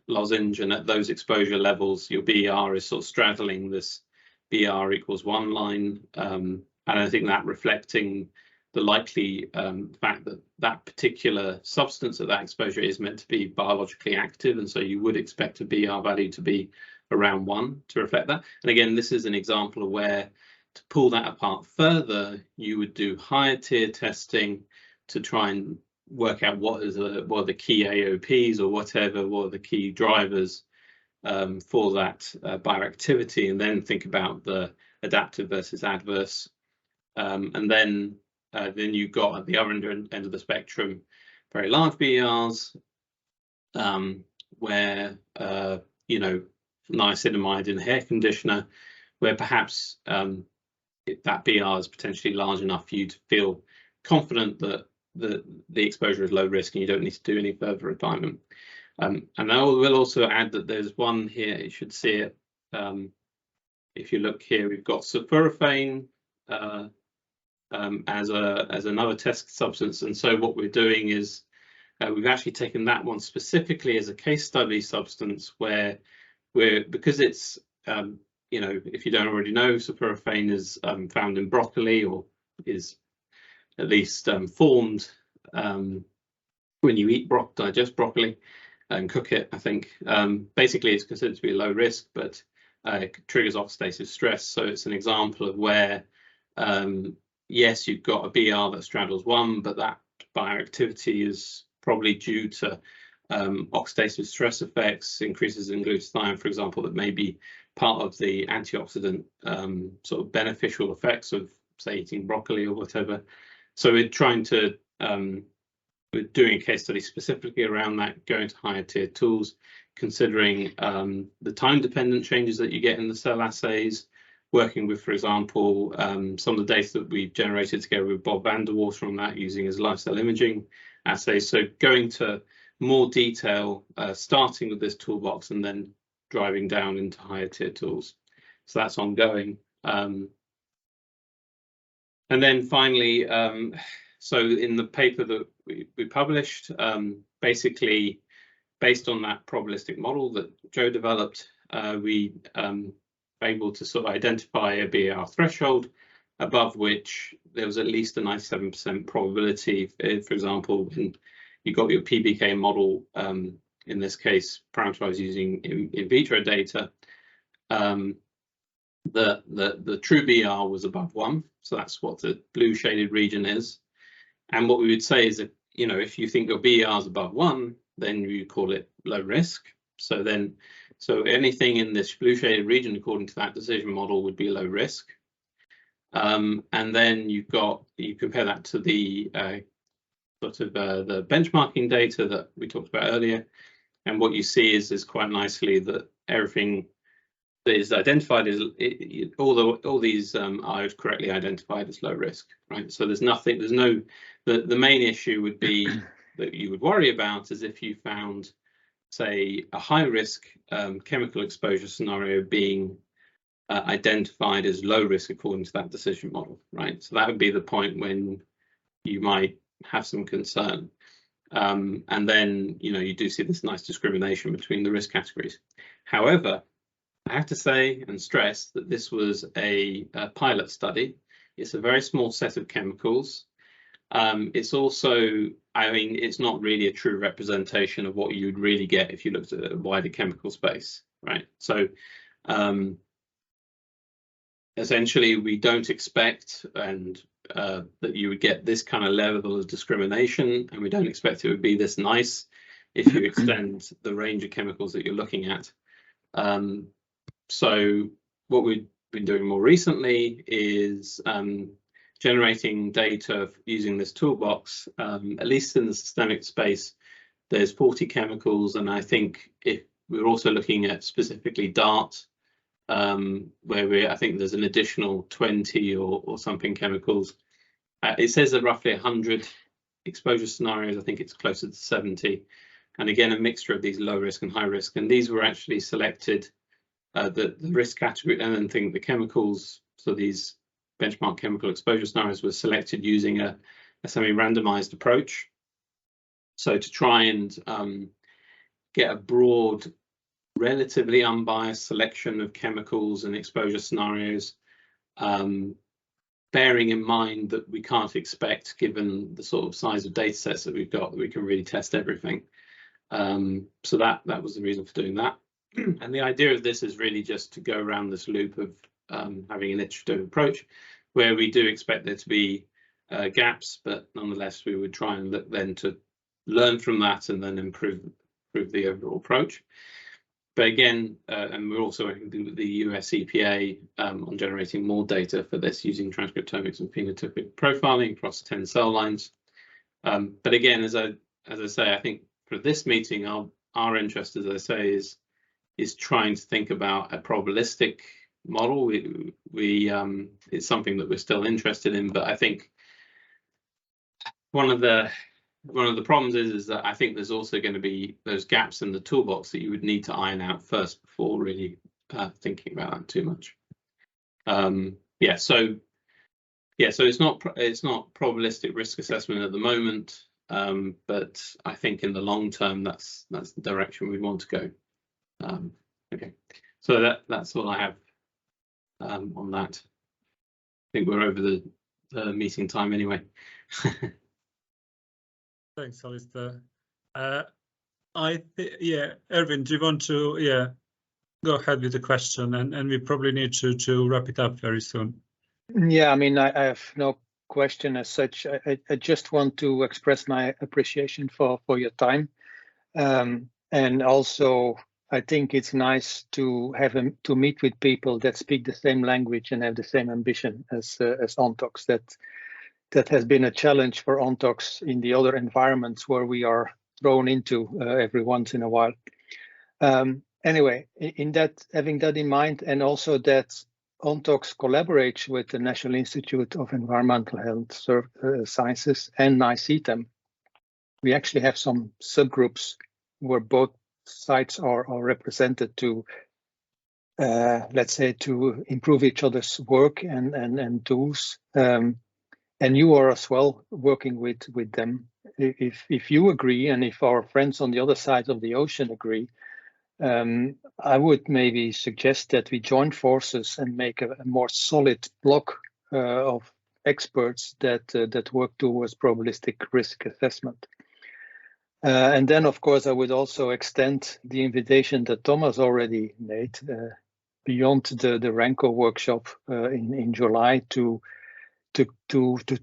lozenge, and at those exposure levels, your BER is sort of straddling this BER equals 1 line. And I think that reflecting the likely fact that that particular substance at that exposure is meant to be biologically active, and so you would expect a BER value to be around 1 to reflect that. And again, this is an example of where, to pull that apart further, you would do higher tier testing to try and work out what are the key AOPs or whatever, what are the key drivers for that bioactivity, and then think about the adaptive versus adverse. And then you've got at the other end of the spectrum very large BERs, where you know, niacinamide in a hair conditioner, where perhaps that BR is potentially large enough for you to feel confident that the exposure is low risk and you don't need to do any further refinement. And I will also add that there's one here, you should see it. If you look here, we've got sulforaphane as another test substance. And so what we're doing is we've actually taken that one specifically as a case study substance, where because it's you know, if you don't already know, sulforaphane is found in broccoli, or is at least formed when you eat digest broccoli and cook it, I think. Basically, it's considered to be low risk, but it triggers oxidative stress. So it's an example of where, yes, you've got a BR that straddles one, but that bioactivity is probably due to oxidative stress effects, increases in glutathione, for example, that may be part of the antioxidant sort of beneficial effects of, say, eating broccoli or whatever. So we're trying to, we're doing a case study specifically around that, going to higher tier tools, considering the time-dependent changes that you get in the cell assays, working with, for example, some of the data that we've generated together with Bob Vanderwater on that, using his live cell imaging assays. So going to more detail, starting with this toolbox and then driving down into higher tier tools. So that's ongoing. And then finally, so in the paper that we published, basically based on that probabilistic model that Joe developed, we were able to sort of identify a BAR threshold above which there was at least a 97% probability, for example, when you got your PBK model, in this case parameterized using in vitro data, the true BR was above 1, so that's what the blue shaded region is. And what we would say is that, you know, if you think your BR is above 1, then you call it low risk. So anything in this blue shaded region, according to that decision model, would be low risk. And then you compare that to the sort of the benchmarking data that we talked about earlier, and what you see is quite nicely that everything that is identified is all these are correctly identified as low risk, right? So there's no, the main issue would be that you would worry about is if you found, say, a high risk chemical exposure scenario being identified as low risk according to that decision model, right? So that would be the point when you might have some concern. And then, you know, you do see this nice discrimination between the risk categories. However, I have to say and stress that this was a pilot study. It's a very small set of chemicals. It's also, I mean, it's not really a true representation of what you'd really get if you looked at a wider chemical space, right? So essentially, we don't expect that you would get this kind of level of discrimination, and we don't expect it would be this nice if you extend the range of chemicals that you're looking at. So what we've been doing more recently is generating data using this toolbox. At least in the systemic space, there's 40 chemicals, and I think if we're also looking at specifically DART, where I think there's an additional 20 or something chemicals. It says that roughly 100 exposure scenarios. I think it's closer to 70, and again a mixture of these low risk and high risk. And these were actually selected, the risk category, and then think the chemicals. So these benchmark chemical exposure scenarios were selected using a semi-randomized approach. So to try and get a broad, relatively unbiased selection of chemicals and exposure scenarios, bearing in mind that we can't expect, given the sort of size of data sets that we've got, that we can really test everything. So that was the reason for doing that. And the idea of this is really just to go around this loop of having an iterative approach, where we do expect there to be gaps, but nonetheless we would try and look then to learn from that and then improve the overall approach. But again, and we're also working with the US EPA on generating more data for this using transcriptomics and phenotypic profiling across 10 cell lines. But again, as I say, I think for this meeting, our interest, as I say, is trying to think about a probabilistic model. It's something that we're still interested in, but I think one of the problems is that I think there's also going to be those gaps in the toolbox that you would need to iron out first before really thinking about that too much. So it's not probabilistic risk assessment at the moment, but I think in the long term that's the direction we want to go. Okay, so that's all I have on that. I think we're over the meeting time anyway. Thanks, Alistair. Erwin, do you want to go ahead with the question, and we probably need to wrap it up very soon. Yeah, I mean, I have no question as such. I just want to express my appreciation for your time, and also I think it's nice to to meet with people that speak the same language and have the same ambition as ONTOX. That has been a challenge for ONTOX in the other environments where we are thrown into every once in a while. Anyway, having that in mind, and also that ONTOX collaborates with the National Institute of Environmental Health Sciences and NICETAM. We actually have some subgroups where both sites are represented to, let's say, to improve each other's work and tools. And you are as well working with them. If you agree, and if our friends on the other side of the ocean agree, I would maybe suggest that we join forces and make a more solid block of experts that work towards probabilistic risk assessment. And then, of course, I would also extend the invitation that Thomas already made beyond the Renko workshop in July to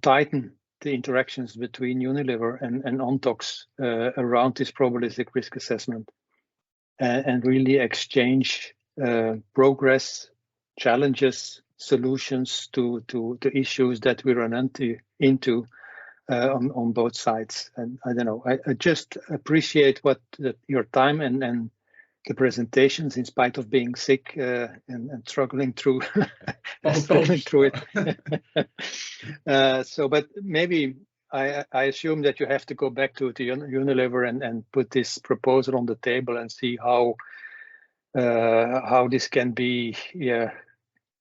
tighten the interactions between Unilever and ONTOX around this probabilistic risk assessment, and really exchange progress, challenges, solutions to issues that we run into on both sides. And I don't know, I just appreciate your time and the presentations, in spite of being sick and struggling through it. But maybe I assume that you have to go back to Unilever and put this proposal on the table and see how this can be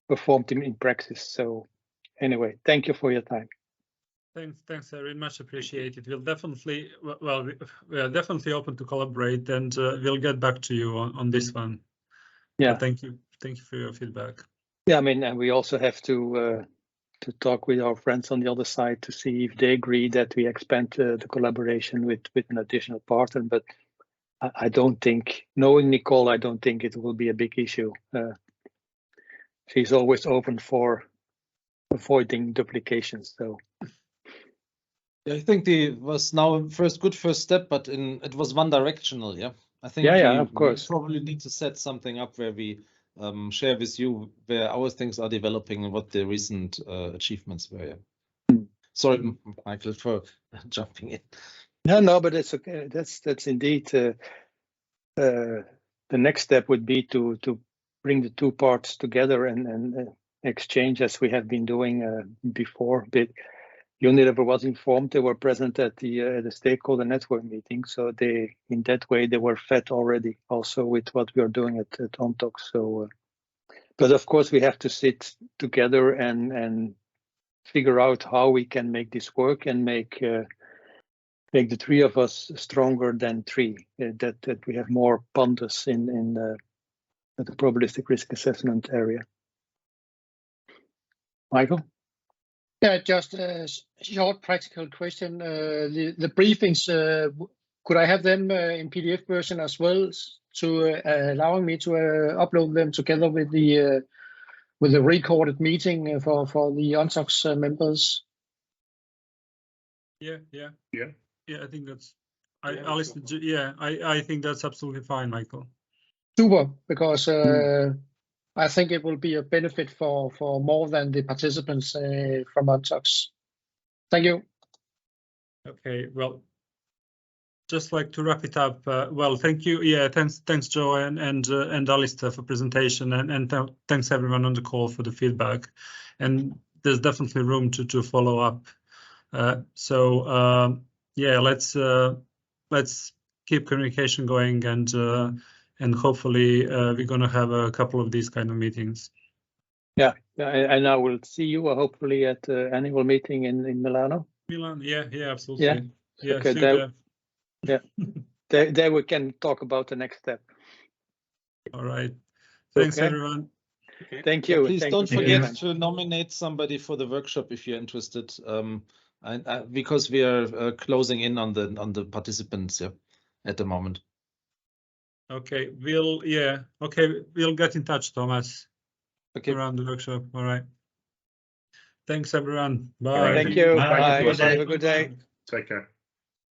performed in practice. So anyway, thank you for your time. Thanks, very much appreciated. We are definitely open to collaborate, and we'll get back to you on this one. Yeah, but thank you for your feedback. Yeah, I mean, and we also have to talk with our friends on the other side to see if they agree that we expand the collaboration with an additional partner. But I don't think, knowing Nicole, I don't think it will be a big issue. She's always open for avoiding duplications. So. I think it was now a good first step, but it was one directional. Yeah, I think of course. We probably need to set something up where we share with you where our things are developing and what the recent achievements were. Yeah. Sorry, Michael, for jumping in. No, but it's okay. That's indeed the next step would be to bring the two parts together and exchange as we have been doing before. But Unilever was informed; they were present at the stakeholder network meeting, so in that way they were fed already also with what we are doing at ONTOX. So, but of course we have to sit together and figure out how we can make this work and make the three of us stronger than three. That we have more pandas in the probabilistic risk assessment area. Michael? Yeah, just a short practical question. The briefings, could I have them in PDF version as well, to allowing me to upload them together with the recorded meeting for the ONTOX members? Yeah. I think that's. I think that's absolutely fine, Michael. super, because I think it will be a benefit for more than the participants from Untox. Thank you. Okay, well, just like to wrap it up. Well, thank you. Yeah, thanks, Joe and Alistair for presentation, and thanks everyone on the call for the feedback. And there's definitely room to follow up. Yeah, let's keep communication going, and hopefully we're going to have a couple of these kind of meetings. Yeah, and I will see you hopefully at the annual meeting in Milano. Milan, yeah, absolutely. Yeah, Yeah, okay, there we can talk about the next step. All right. Thanks, okay. Everyone. Okay. Thank you. Please Thank don't you forget to nominate somebody for the workshop if you're interested, because we are closing in on the participants at the moment. Okay, we'll get in touch, Thomas. Okay. Around the workshop. All right. Thanks, everyone. Bye. All right. Thank you. Bye. Bye. Have a good day. Have a good day. Take care.